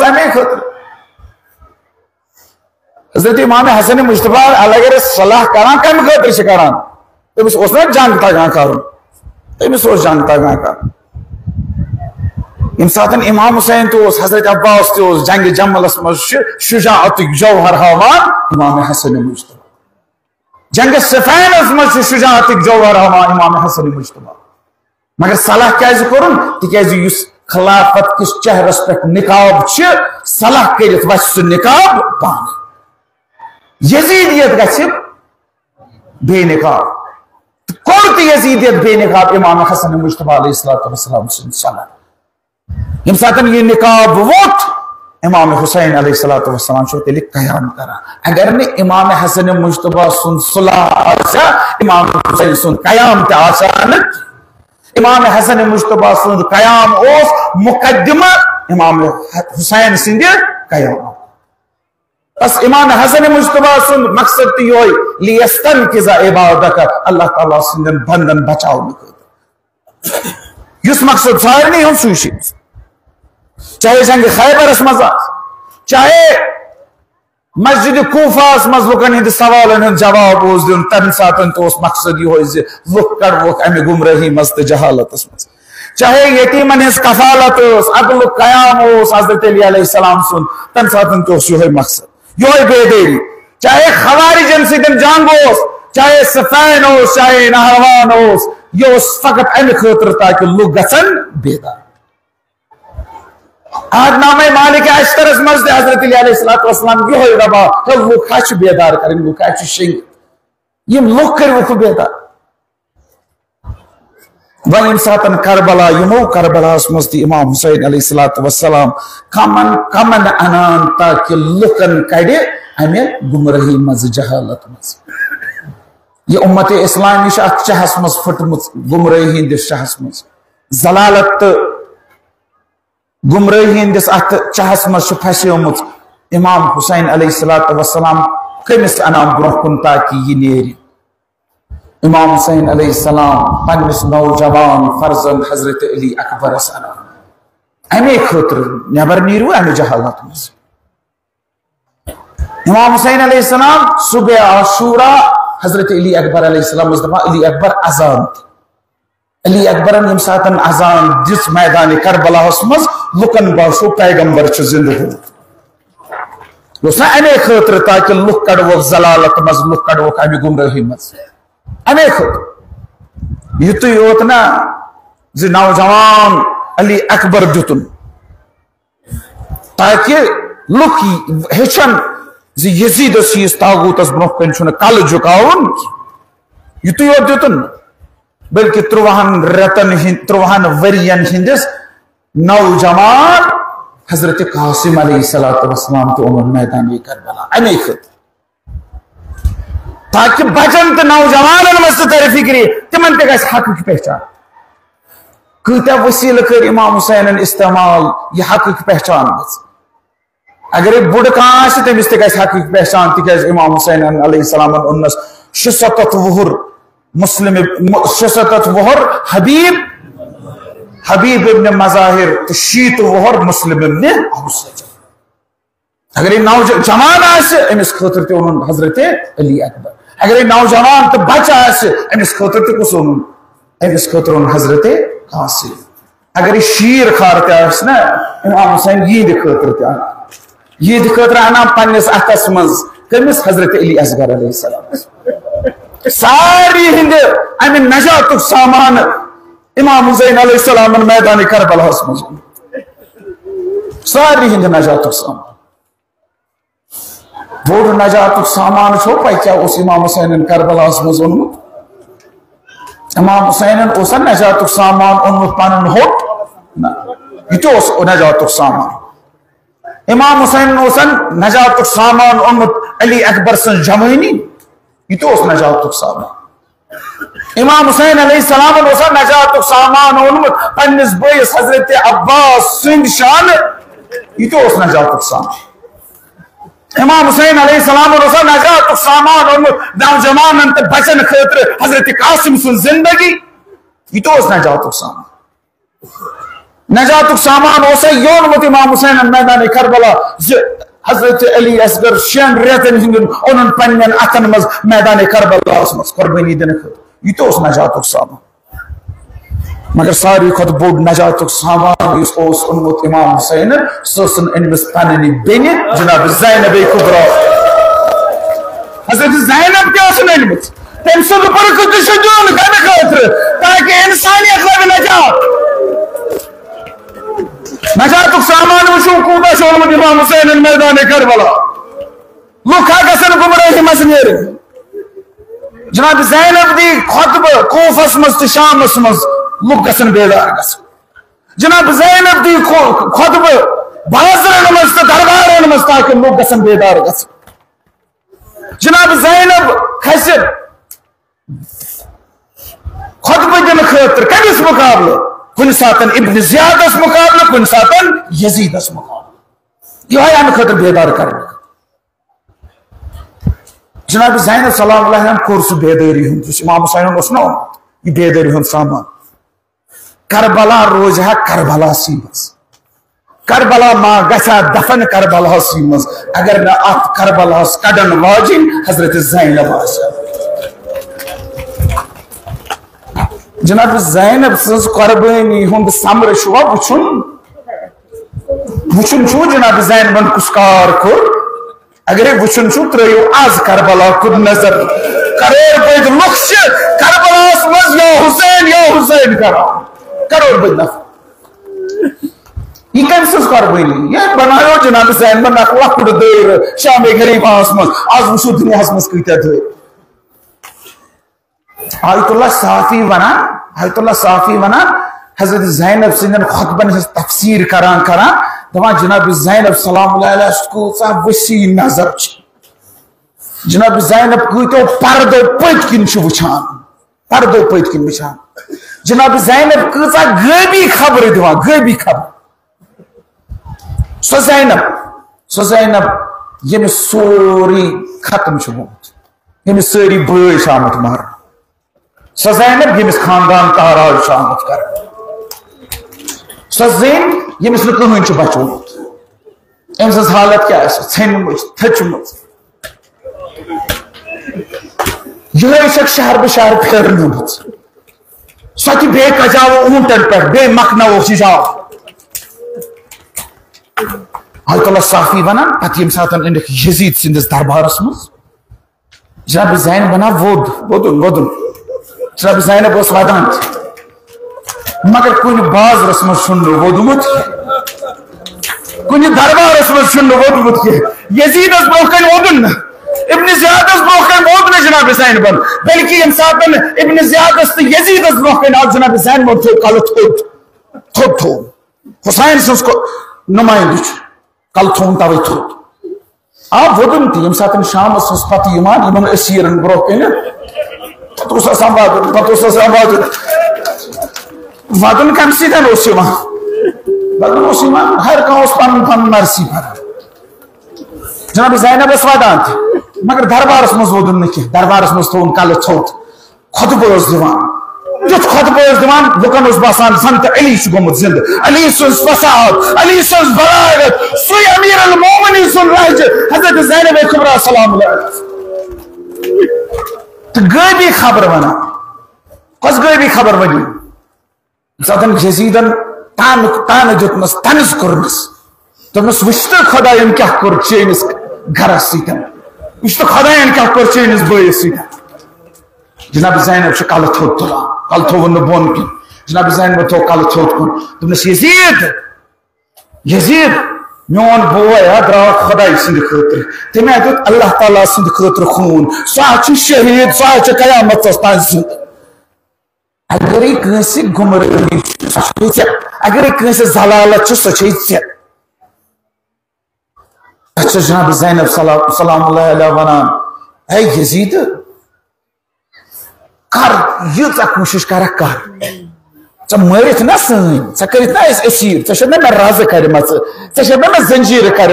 अमे खुद हजरत इमाम हसन मुश्तफा अगर सलाह करान कम खुद करान तमिस ना जंग तगान कर तमिस जंग तगान कर यम सातन इमाम हुसैन तो हजरत अब्बास तो जंग जमलस मज शुजाअत जौहर हावान इमाम हसन मुश्तफा जंग सिफैन मज शुजाअत जौहर हावान इमाम हसन मुश्तफा मगर सलाह क्या करुन तिकाज खिलाफत किस चेहरस पे निकाब सलाह कर वस निकाब पान यजीदियत गछ बेनिकाब कोर यजीदियत बेनिकाब इमाम हसन मुश्तफा अलैहिस्सलाम सलाह यम सातन ये निकाब वोट इमाम हुसैन अलैहिस्सलाम तेल कयाम करा अगर ने इमाम हसन मुश्तफा सुन सुलह इमाम हुसैन सुन कयाम ते आसान इमाम हसन मुश्तफा सुन कयाम ओस मुकद्दमा इमाम हुसैन सिंध कयाम बस इमाम हसन मुश्तफा सुन मकसद तो यो लियस्तन किजा इबादत अल्लाह ताला सिंधन बंदन बचाओ युस मकसद सारनी हम सुशी चाहे जंग खैबरस मज चाहे मस्जिद कूफास मज लुकन हिंद सवालन हंद जवाब दिन तम सातन तो मकसद यो लुक कड़वुक अमे गुमराही मज तो जहालतस मज चाहे यतीमन हिंद कफालत अदल कयाम हजरत अली अलैहिस्सलाम सुन तम सातन तो यो मकसद यो बेदेरी चाहे खवारिजन सिदन जंग चाहे सफैन चाहे नहरवान यो फकत अमे खतर ताकि लुक गसन बेदार आज नामे मालिक अशतरस मज हजरत अली अलैहिस्सलाम यो रबा लुक हच बेदार करें लुक हच शिंग यम लुक कर वो बेदार वन सातन करबला यमो करबलास मज इमाम हुसैन अलैहिस्सलाम कमन कमन अनान ताकि लुकन कड़े अमे गुमराही मज जहालत मज ये उम्मत इस्लामी चहस मज फुटमुत गुमराही हिंदिस चहस मज जलालत गुमराही हिंदिस अत चहस मज फसोमुत इमाम हुसैन अलैहिस्सलाम कमिस अनाम ब्रोह कुन ताकि यह नेरी इमाम हुसैन अलैहिस्सलाम पन्निस नौजवान फर्जंद हजरत अली अकबरस अमे खतर नबर नीरू अमे जहालत मज इमाम हुसैन अलैहिस्सलाम सुबह आशूरा हजरत अली अकबर अलैहिस्सलाम दपा अली अकबर अजान अली अकबरन यम सातन अजान दिस मैदान करबलास मज लुकन बासो पैगंबर जिंदगी अमे खतर ताकि लुक कड़वुक जलालत मज लुक कड़वुक अमे गुमराही मज अमे खुद युत योत ना जी नौजवान अली अकबर दुतन ताकि लुक हेचन जी यजीदस यीस तागूतस ब्रोह कन कल झुकावन युत योत दुतन बल्कि 53 वरियन हिंदिस नौजवान हजरत कासिम अलैहिस्सलाम तो उमर मैदान करबला अमे खुद ताकि बचन तो नौजवान मज तर फिक्री तिमन ते हक की पहचान कत्या वसील कर इमाम हुसैन इस्तेमाल यह हक की पहचान मज अगर बुड़ कह तमिस ते हक की पहचान तिक इमाम हुसैन अलैहिस्सलाम उन्नस 67 वुहर मुस्लिम 67 वुहर हबीब हबीब इब्न मज़ाहिर तो शीत वोहर मुस्लिम इब्न औस अगर ये नौजवान अमिस खतर तोन हजरत अली अकबर अगर ये नौजवान तो बच्चा अमिस खतर तुस अमिस खतर हजरत कासिम अगर ये शीर खार ना इमाम हुसैन ईद खतर ईद खतर अना पन्निस अतस मज कमिस हजरत अली असगर अलैहिस्सलाम सारी हिंद अमि नजात सामान इमाम हुसैन अलैहिस्सलाम मैदान करबला मज सारी हिंद नजात सामान बोड़ नजात सामान छो पे क्या उस इमाम हुसैन करबला मज इमाम हुसैन नजात सामान ओनमुत पन होट यह नजात सामान इमाम हुसैन नजात सामान ओनमुत अली अकबर सं जवानी यह नजात सामान इमाम हुसैन अलैहिस्सलाम नजात सामान ओनमुत पन्निस बयस हजरत अब्बास सिंह शान यह नजात सामान इमाम हुसैन अलैहिस्सलाम नजात सामान ओनमुत नौजवान तो बचन खतर हजरत कासिम सुन जिंदगी यह नजात सामान नजात सामान योनमुत इमाम हुसैन मैदान करबला हजरत अली असगर 6 रेतन ओन पन्न अतन मज मैदान करबला मज कुर्बानी दिन यह नजात सामान मगर सारी खुद बोड़ नजात सामान ओनमुत इमाम हुसैन समिस पन्नी बेन जनाब ज़ैनब कुबरा हजरत ज़ैनब क्या अनमुत तम सुन खतर ताकि इंसानियत लगे नजात सामान वो कूदा ओनमुत इमाम हुसैन मैदान करबला लुख गसन गुमराही मज नेर जनाब ज़ैनब दी खुतब कूफस मज शामस मज लुक गसन बेदार गसन जनाब ज़ैनब दी खुतब बाजरन मज तो दरबारन मज ताकि लुक गसन बेदार गसन जनाब ज़ैनब खस खुतब दिन खतर कमिस मुकाबले कुन सातन इब्न ज़ियादस मुकाबले कुन सातन यजीदस मुकाबले यह अम खतर बेदार कर जनाब ज़ैनब सलाम अलैहा कोर सह बेदारी इमाम हुसैन ना यह बेदारी सामान करबला रोज है करबला सी मज करबला मा गसा दफन करबला सी मज अगर न अत करबला कड़न वाजिन हजरत ज़ैनब जनाब ज़ैनब सज कुर्बानी हुंद समर शुवा वुचुन जनाब ज़ैनबन कुस कार कोर अगर वुचुन त्रो आज करबला कुन नजर करोड़ बद लुख करबलास मज या हुसैन करा करोड़ बद नफर यह कम सज कुर्बानी यह बनायो जनाब ज़ैनबन अख लकुट दर शामे गरीबास मज आज वुचु दुनियास मज कत्या दर आयतुल्लाह साफी वनान हजरत ज़ैनब सिंदन खुतबन तफसीर करान दपान जनाब ज़ैनब सलाम अलैहा वसी नजर जनाब ज़ैनब कतो पर्दो पत किन वुचान जनाब ज़ैनब कचा गैबी खबर दिवान गैबी खबर सो ज़ैनब यमिस सोरी खत्म गोमुत यमिस सारी बय आमुत मार सो ज़ैनब यमिस खानदान ताराज आमुत कर सो ज़ैन यमिस कहन बचोमुत अम सज हालत क्या छनमुच थचमुच यह शहर बशहर फेरनमुत सो बे कजाव ऊंटन पे बे मखनव शिजाव आयतुल्लाह साफी वनान पत यम सात यजीद सिंदिस दरबारस मज जनाब ज़ैनब बना वोदुन जनाब ज़ैनब वदान मगर कुन बाजरस मज वोदमुत कुन दरबारस मज वोदमुत यजीदस ब्रोकन वोदुन इब्न ज़ियादस ब्रोकन वोदन जनाब ज़ैनबन बल्कि यम सात इब्न ज़ियादस तो यजीदस ब्रोकन आज जनाब ज़ैनब कल थोद हुसैन सज नुमाइंद कल थोन तवे थोद आप वोदन यम सात शाम पत इन असीरन ब्रोकन वदन कम वदन हर कह पन मर्सी भर जनाब ज़ैनब वदान मगर दरबारस मज वोदन कह दरबारस मज थोन कल थोद खुतब दिवान युथ खुतबह दिवान लुकन बसान संत अली गोमुत जिंद अली सुन फसाद अली सुन बलागत सुई अमीर अल मोमिनीन सुन राज हजरत ज़ैनब कुबरा सलाम तो गैबी खबर वना कस गैबी खबर वनी सतन यजीदन तान दुतमस तनस करमस दोपस वुश्त खुदायन क्या कर चेनिस घरस सतन वुश्त खुदायन क्या कर चेनिस बयस सतन जनाब ज़ैनब कल थोद तुलान कल थोवन बोन कि जनाब ज़ैनब थो कल थोद कुन दोपस यजीद मोन बोय द्राव खुदाई सिंद खतर तमे दुत अल्लाह ताला सिंद खतर खून सह शहीद सह कयामत तान सिंद अगर कंसे गुमराही अगर कंसे जलालत सह जनाब ज़ैनब सलाम वनान है यजीद कर यीजा कोशिश कर मरित ना सन करित ना असीर ऐ मे राज कर मे जंजीर कर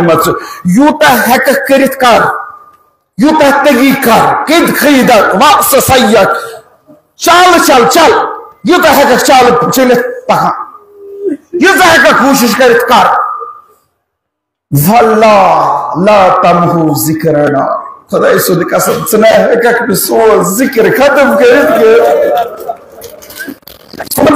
यूता हेक कर यूता तगी कर कद खरीदक वापस सैयक चल चल चल यूता हेक चल चलित पकान यीजा हेक कोशिश कर वल्लाह ला तमहु जिक्रना खुदा सुद कसम तना हेक सो जिक्र खत्म कर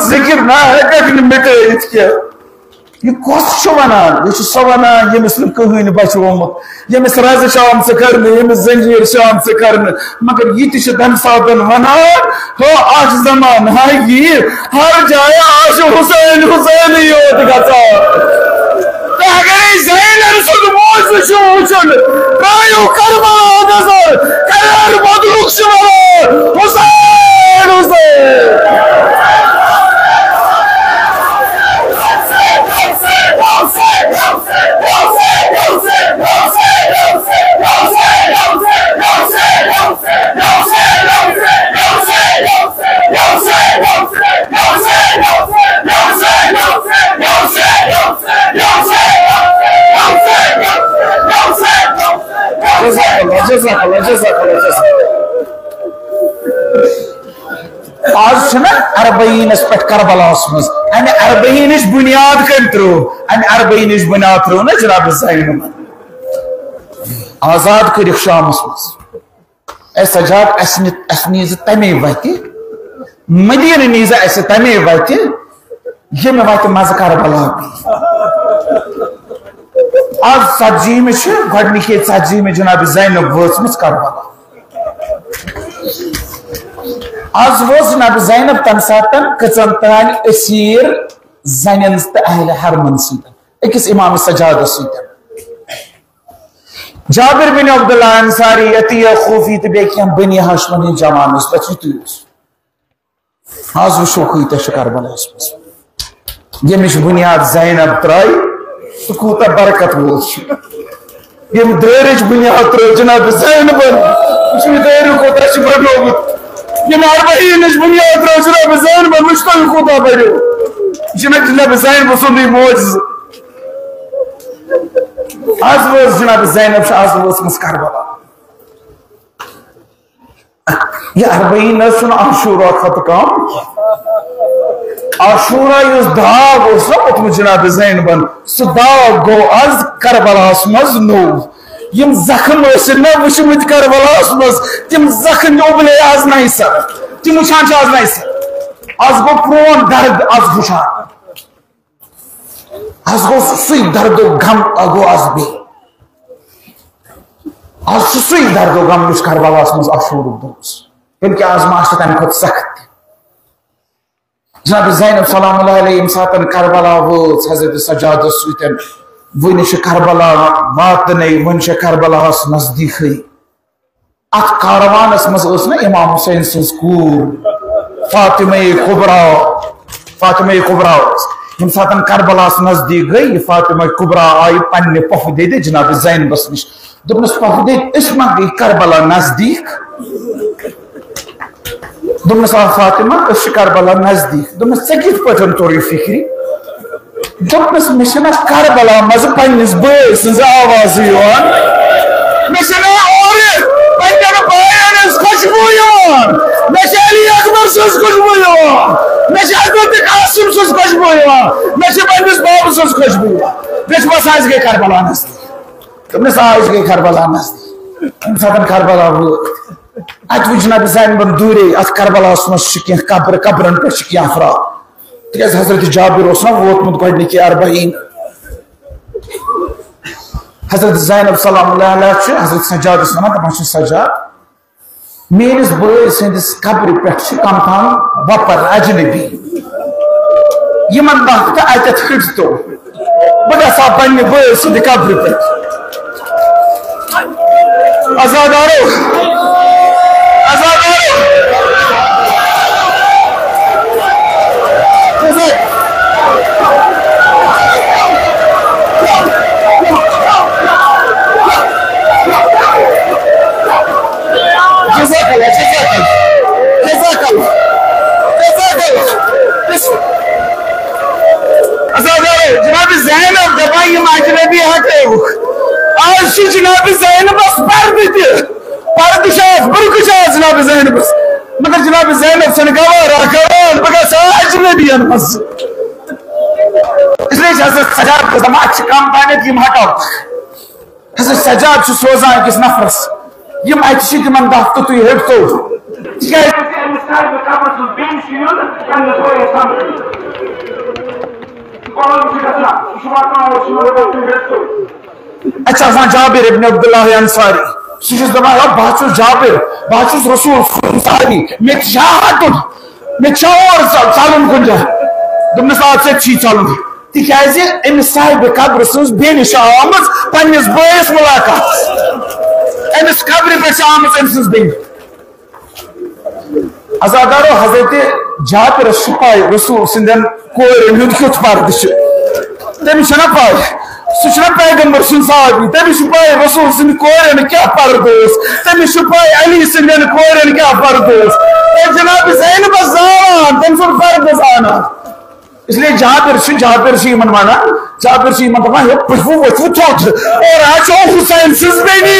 जिक्र ना हेक मिटैत यह कस वनान यह सह वनान यमिस कहन बचोमुत यमिस रज आम कर यमिस जंजीर आम कर मगर यह तम सात वनान हो अख जमान हाय हर जाए आज हुसैन हुसैन योत गसान अगर ज़ैनब सुन मोज वुचन रायो करबला नजर कर मदलुक हुसैन हुसैन आज अरबईनस पे करबलास मज अमे अरबईनिश बुनियाद कम त्रो अमे अरबईनिश बुनियाद त्रो ना जनाब ज़ैनब आजाद कर शामस मज सजाद नीज तमे वत मदीन नीज तमे वत ये मे वत मज करबला आज सजी में गडनिक सजी में जनाब ज़ैनब वचम करबला आज वो जनाब ज़ैनब तम सात कचन तान असीर जन तो अहल हरमन सकिस इमाम सजाद सत जाबिर बिन अब्दुल्लाह अंसारी अतिया खूफी तो बे बनी हाशमनी जवान आज वो कत करबलास यमिश बुनियाद ज़ैनब त्राई सह कूत बरकत वोल यम दरिच बुनियाद त्रो जनाब ज़ैनब दर कूत बड़ोमुत यम अरबईनिश बुनियाद त्रो जनाब ज़ैनब मुश्किल कूत बढ़ो जनाब ज़ैनब सुंद मोज आज वो जनाब ज़ैनब आज वोसमस करबला यह अरबईन आशूरा खत कम आशूरा दाग ना जनाब ज़ैनबन सह दाग गो आज करबलास मज नो यम जख्म ना वुचमत करबलास मज तम जख्म उबले आज नई सर तम वुचान आज नई सर आज गो प्रोन दर्द आज वुचान आज गो सुई दर्द गम गो आज बे आज सुई दर्द गम करबलास मज आशूर दोस क्योंकि आज माश तम खुद सख्त जनाब ज़ैनब सलाम सात करबला वोच हजरत सजाद सतन वन करबला वातन वन करबलास नजदीक अत कारवानस मज ना इमाम हुसैन सज कूर फातिमा कुबरा यम सात करबलास नजदीक गई फातिमा कुबरा आई पन्ने पफदे जनाब ज़ैनबस नश दोपस पफदे मा गई करबला नजदीक दोपस फातिमा करबला नजदीक दोपस ऐ कित पटन तोर फिक्री दोपस मे करबला मज पन्निस बय सज आवाज यान मे और पन्ने बायस खुशबू यान मे अली अकबर उमर सज खुशबू मे हजरत कासिम सज खुशबू मे पन्निस बाब सज खुशबू मे बसान गई करबला नजदीक तुमने आज गई करबला नजदीक सात करबला अत वो जनाब ज़ैनब दूरे अत करबला मह कब्र कब्रन पे अफराद तक हजरत जाबिर वोतमुत गडनिक 40 हजरत ज़ैनब सलाम हजरत सजाद वन सजाद मेस बई सदिस कब्र पे कम कम वपर अजनबी यमन वक्त अत हटतो बह गा पे बई सद कब्र पे आजादारो जनाब ज़ैनब दबाई अजनबी हटे आज जनाब ज़ैनबस पर्द जनाब ज़ैनबस मगर जनाब ज़ैनब सन गवार बह अजनबियन मज इसलिए हजरत सजाद दमा कम तानत हटाओ हजरत सजाद सोजान अकिस नफरस अत तिमन दह तो तुम हटतो अच्छा जाबिर इब्न अब्दुल्लाह अंसारी सह बह जाबिर बह रसूल अंसारी मे हटन मे और चलन कुन जाए दोपनस आज चलन तिज अमिस साहिब कब्र सज बेनिश आम पन्निस बयस मुलाकात अमिस कब्र पे आम अम सज बे अजादारो हजरत जाबिर पाई रसूल सिंदन कोरन हुत पर्द तमिस पाई सह पैगंबर सुन साहबी तमिस पाई रसूल सिंद कोरन क्या पर्द तमिस पाई अली सिंदन कोरन क्या पर्द जनाब ज़ैनबस जान तम सुन पर्द जाना इसलिए जाबिर वन जाबिर दपान पठवु वथवु थोत और आज हुसैन सज बेनी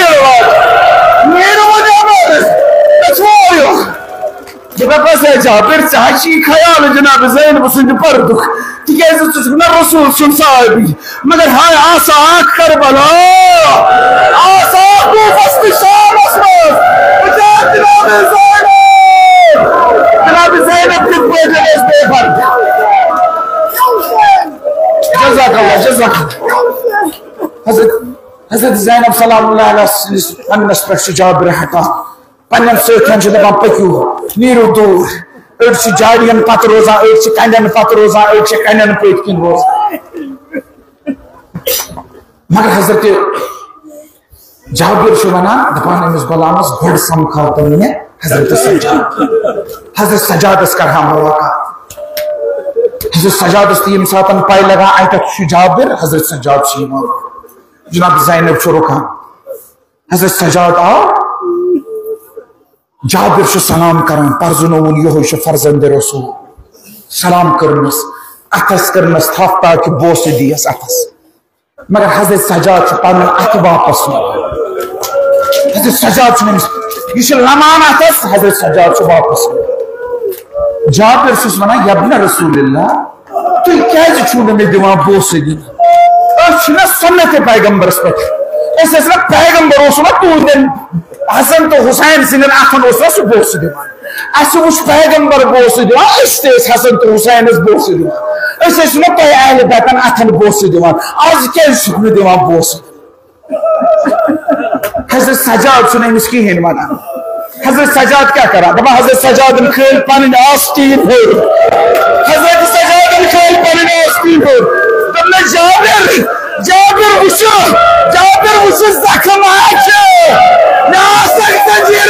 जाबिर चाची ख्याल जनाब ज़ैनब सुंद पर्द तिज रसूल सुन साहबी मगर हाय आसा करबला आसा कूफस शामस जनाब ज़ैनब कित बेजलेस बेफर्द हजरत ज़ैनब सलाम पन्नस पे जाबिर हटा पन्न सतन दपान पकू नीरू दूर अड़ जारियन पत रोजान अड़ कन पत रोजान अड़ कन पत किन रोजान मगर हजरत जाबिर वनान दपान अमिस गुलामस गोड़ समखा तो मे हजरत सजादस कर मुलाकात हजरत सजादस तीम सातन पाई लगा अत जाबिर हजरत सजाद जनाब ज़ैनब रुकान हजरत सजाद आओ जाबिर सलाम करान पर्जनोन यो फर्जंद रसूल सलाम करनस अथस करनस थप ताकि बोस दियस अथस मगर हजरत सजाद पन अथ वापस हजरत सजाद यह लमान अथस हजरत सजाद वापस जाबिर वन यबन रसूलिल्लाह तुम क्या मे दिवान बोस दिन सन्नत पैगंबरस पे पैगंबर तुंदन हसन तो हुसैन सिंदन अथन सह बोस दिवान वो पैगंबर बोस दिवान हसन तो हुसैन बोस दिवान तह अहल बैतन अथन बोस दिवान आज क्या दिवान बोस हजरत सजाद अमिस कहें वन हजरत सजाद क्या करा दपा हजरत सजाद खल पन आस्तीन हर हजरत सजाद खल पन आस्तीन हर दपन जाबिर वुच जख्म तंजीर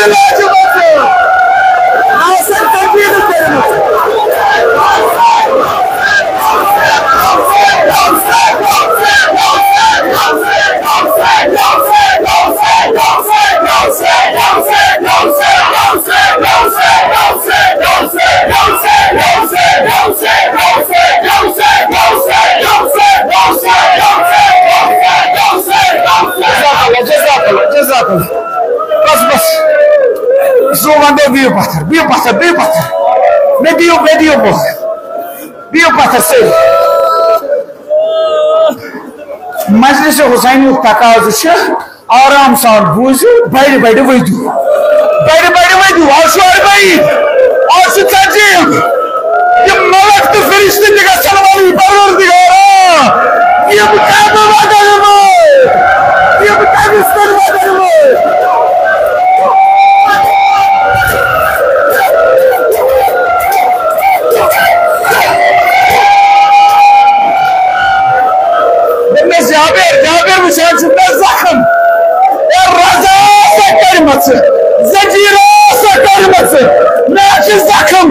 बस बस जो वंदे बियो पत्थर मे दियो पत्थर से मजलिस हुसैन तकाज आराम सान बूझू बड़ वजू आज तजीम ये मलक तो फरिश्ते गसन वाली परवरदिगारा ये बता जाबिर वुचान जख्म रजा जजीरा जख्म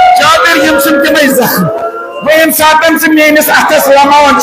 जाबिर तमें जख्म वह सातन से मेनिस अथस लमान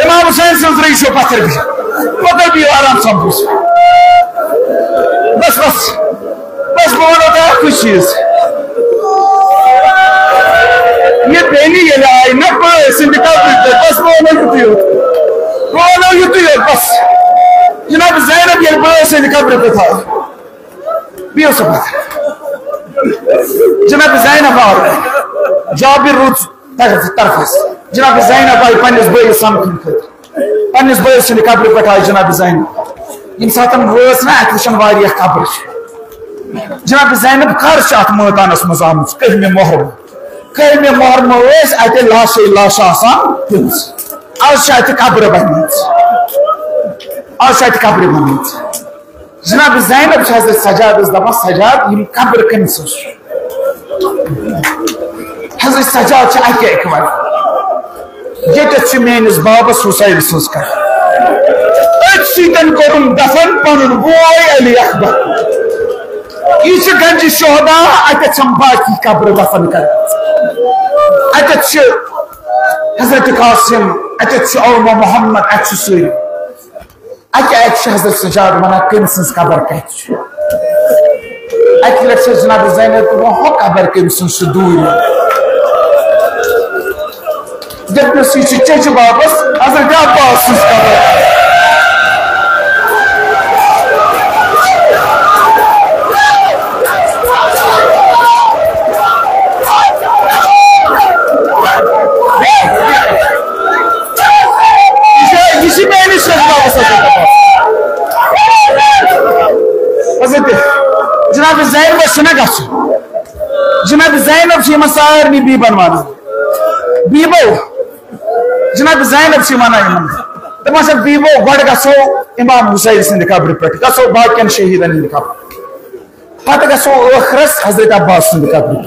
इमाम हुसैन से पत्थर भी आराम से बस बोलो कुछ चीज ये बेनी ये आई न बस बोलो युत बस जनाब ज़ैनब ये बस कब्र पे था भी उस जनाब ज़ैनब और जाबिर रूट तरफ जनाब ज़ैनब आई पन्निस बइस समखन पन्निस बइस कब्र पे आई जनाब ज़ैनब इन सातन वस ना अतन वारिया कब्र जनाब ज़ैनब कर मैदानस मज आम कहमे मोहरम अत लाश आज कब्र बन जनाब ज़ैनब हजरत सजाद दपान सजाद यम कब्र कमिस हजरत सजाद अके एक ये मेनिस बाबस हुसैन सज कोरुम दफन पन बोय अली अकबर यह गंज शोहदा अत बाकी कब्र दफन कर हजरत कासिम अत औमा मोहम्मद अत सरी अके हजरत सजाद वन कम सज कब्र कत अक लट जनाब ज़ैनब वो कब्र कम सज दूर दपस यह चच बाबस हजरत अब्बास सज कब्र जनाब ज़ैनब जनाब ज़ैनब सारे बीबन वन बीबो जनाब ज़ैनब वन दपान बीबो गो गो इमाम हुसैन सद कब्र पे गो बाकियन शहीदन हंद कब्र पत गो ٲखरस हजरत अब्बास सद कब्र पे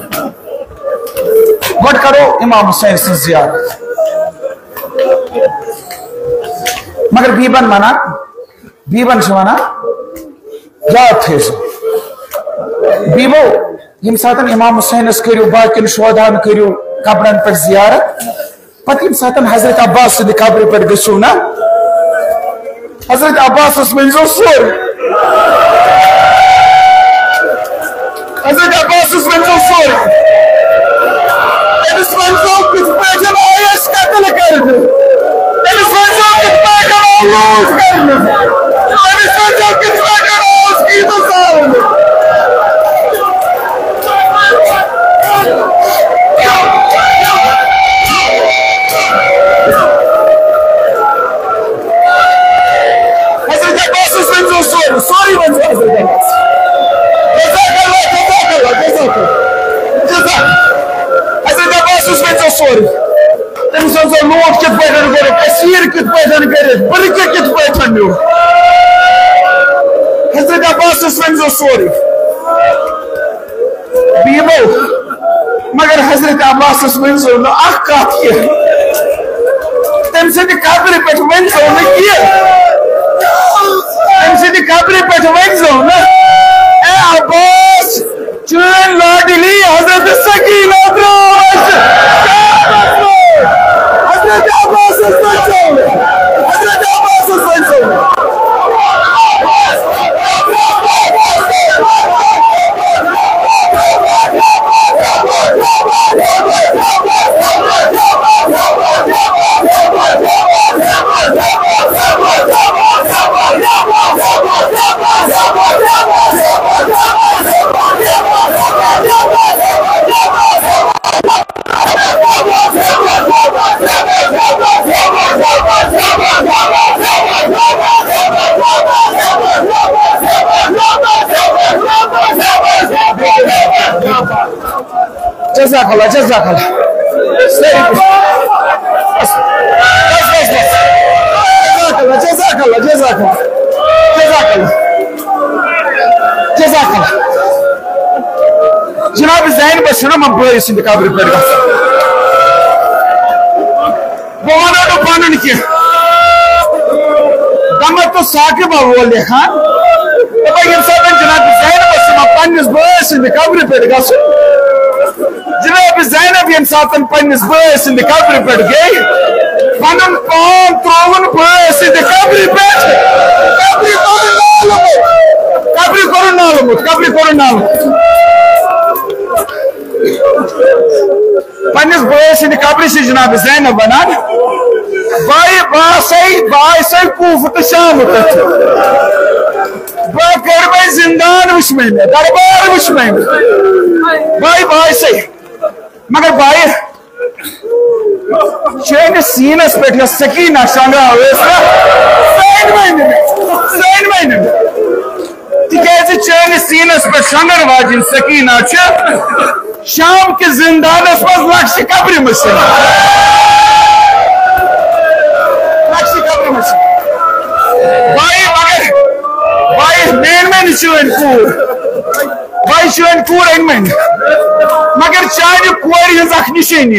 गो करो इमाम हुसैन सद ज़ियारत मगर बीबन वन याद थे बीबो यम सातन इमाम हुसैन करू बाकिन शोधान करू कब्रन पे ज़ियारत पत यम सातन हजरत अब्बास सद कब्र पे गो ना हजरत अब्बास वो सोर हजरत अब्बास वो सोर कुछ पैसा आयस कत्ल कर प्रमोट कित पे कसीर कित पे कर बल्कि कित पे न्यू हजरत अब्बास वन सोरी बीमो मगर हजरत अब्बास वन कत तम सद कब्र पे वन तम सद कब्र पे वन ए अब्बास चुन लाडली हजरत सकीना हजरत अब्बास हजरत Abbas Jazakallah, jazakallah. Jazakallah, jazakallah, jazakallah. Jazakallah. Jazakallah. Janaab Zain Bashara Mabbai in the Kabri Pergas. Bohana to Panan ki. Damato Sakib Awole Khan. But I am certain Janaab Zain Bashara Panis Boys in the Kabri Pergas. जनाब ज़ैनब यम सातन पन्निस बस इन कब्र पे गई पनन पान त्रोवन बस इन कब्र पे कब्र पन्निस बस इन कब्र से जनाब ज़ैनब बनान बाय से कूफ तो शाम तक बाय जिंदान विश में दरबार विश में बाय से मगर भाई चैन सीनस पे सकीना शांगा चैन सीनस पे शंगर वाजिन सकीना शाम के जिंदानस मज लक्ष कब्र मुझसे भाई मगर भाई मेन में निचुन कूर इन मगर चाहे कोर हज निशानी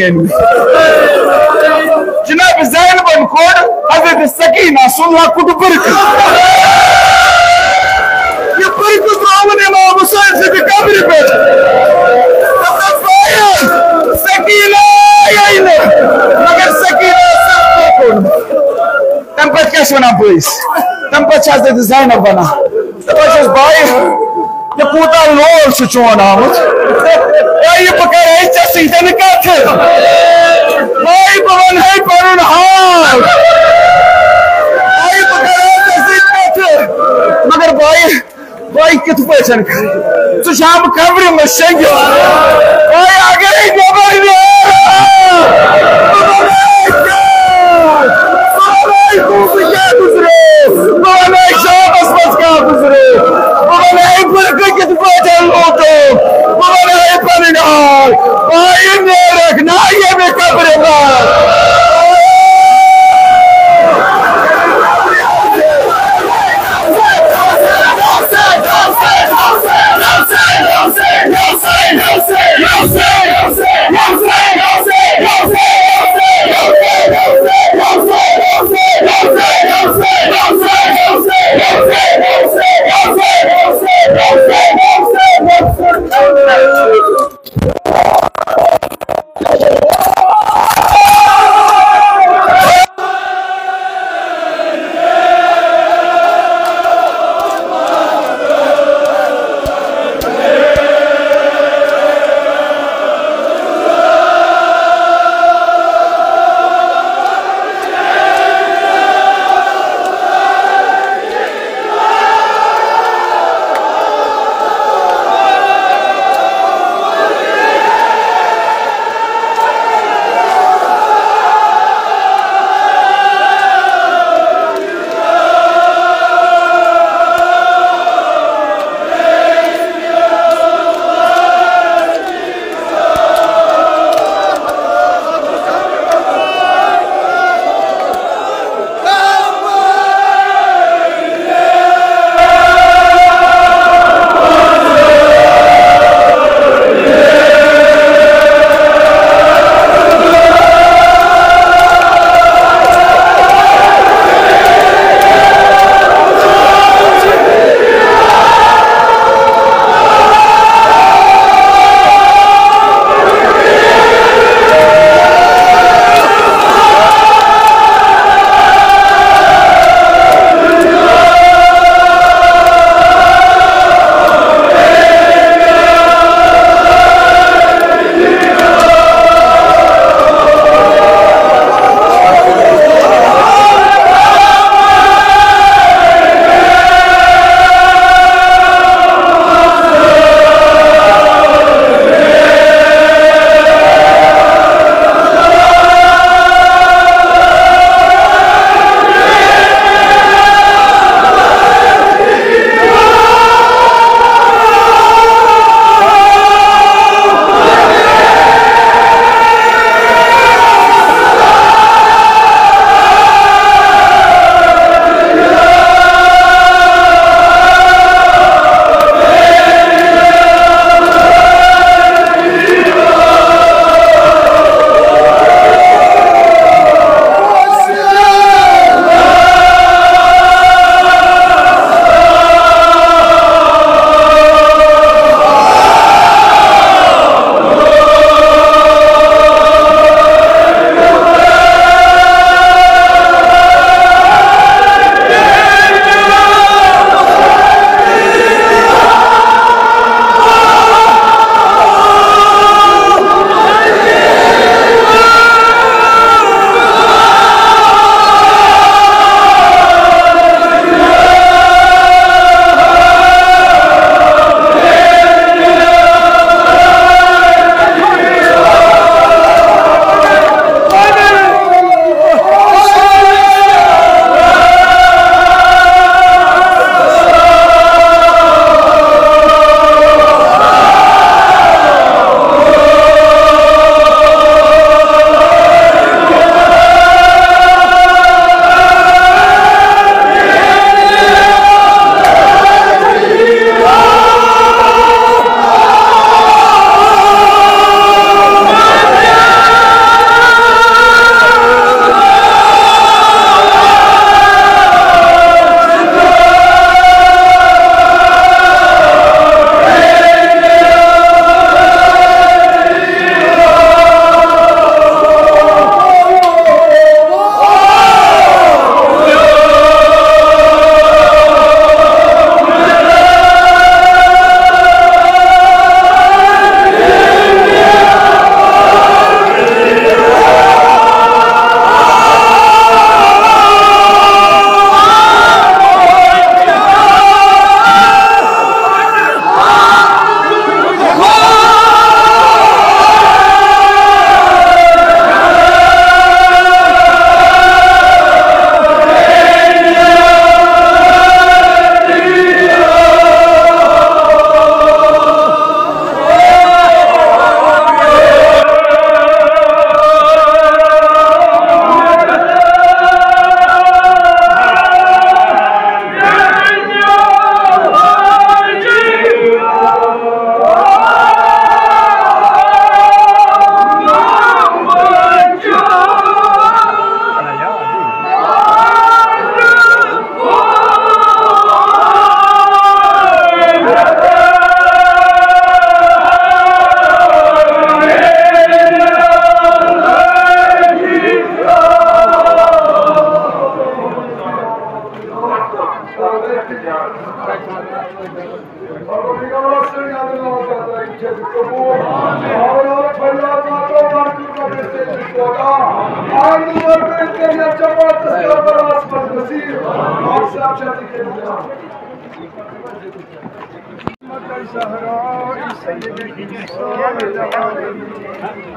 जनाब ज़ैनबन कोर हजरत सकीना सुन लकुट बरकत ये बरकत रावन इमाम हुसैन से कब्र पे सकीना मगर सकीना तम पे क्या वना बस तम पे हजरत ज़ैनब बना तब भाई ये कूता लोल से चोन आमुत ये पकड़ सीधन कथ भाई बवन है परुन हाल भाई पकड़ मगर भाई कित पैसन तू शाम कब्र में संग भाई अगर ही गोबर रखना ये भी कब्र में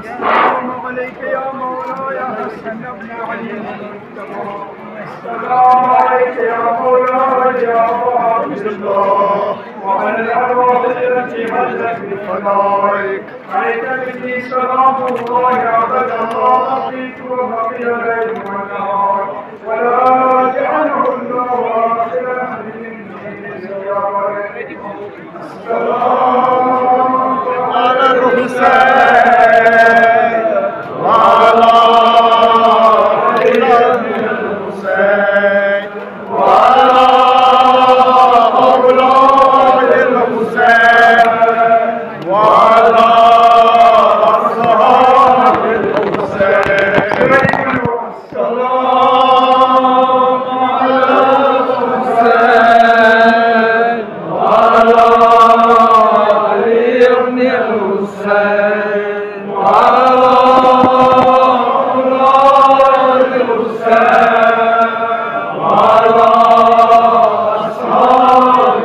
السلام عليك يا مولاي حسن بن علي. السلام عليك يا مولاي يا ابا عبد الله وعلى الارواح التي هلت بفنائك. عليك مني سلام الله ابدا ما بقيت وبقي الليل والنهار ولا جعله الله اخر مني زيارتك. السلام على الحسين وعلى الحسين وعلى أولاد الحسين وعلى أصحاب الحسين. السلام على الحسين وعلى علي بن الحسين وعلى أولاد الحسين وعلى أصحاب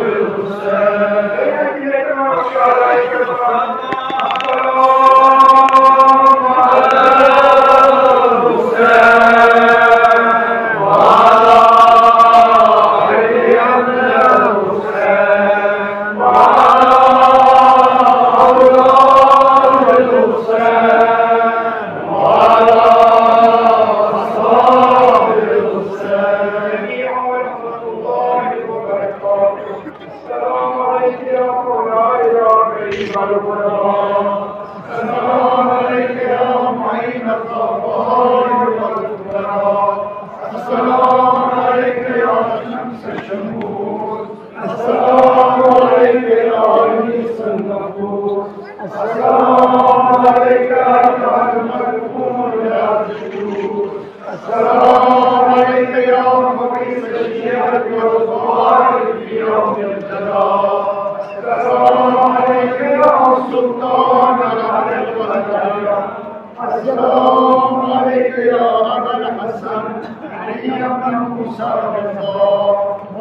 الحسين. السلام عليك يا معين الظفار والكبرى. السلام عليك يا شمس الشموس. السلام عليك يا انيس النفوس. السلام عليك يا المذكور يا الشموس. السلام عليك يا مقيس الشيعة والظواهر في يوم الجزاء. السلام عليك يا سلطان العدل والهدايا. السلام عليك يا أبا الحسن علي بن موسى الرضا.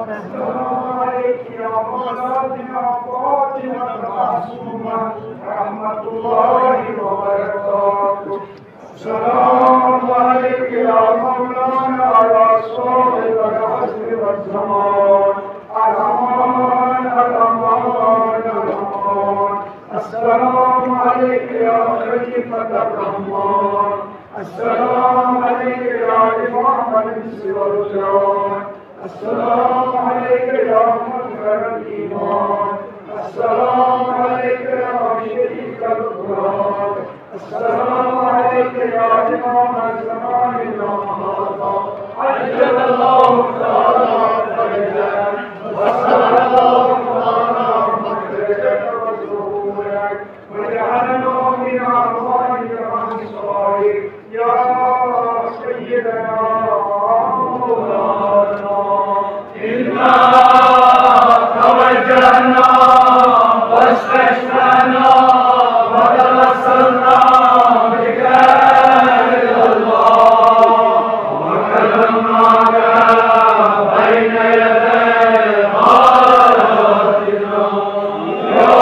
السلام عليك يا ولدنا فاطمة المعصومة رحمة الله وبركاته. السلام عليك يا مولانا يا صاحب العصر والزمان. الأمان الأمان الأمان. السلام عليك يا خليفة الرحمن. السلام عليك يا إمام الإنس والجان. السلام عليك يا منكر الإيمان. السلام عليك يا شريك القرآن. السلام عليك يا إمام الزمان هذا. عجل الله تعالى فرجك وسع الله تعالى مغفرتك وسرورك وجعلنا من أرواح الأنصارك يا سيدنا مولانا. إنا توجهنا واستشفعنا وتوسلنا بك إلى الله وكلمناك بين يدي حاجتنا يا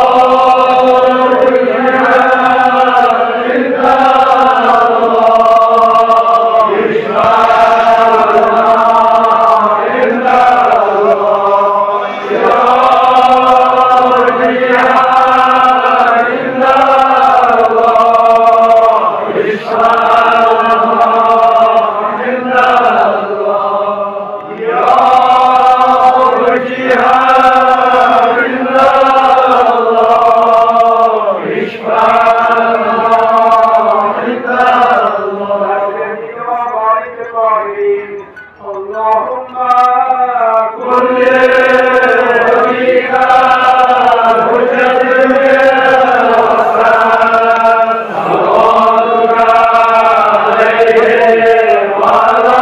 اللهم كل وليك مجدد وعلى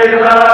Fatiha.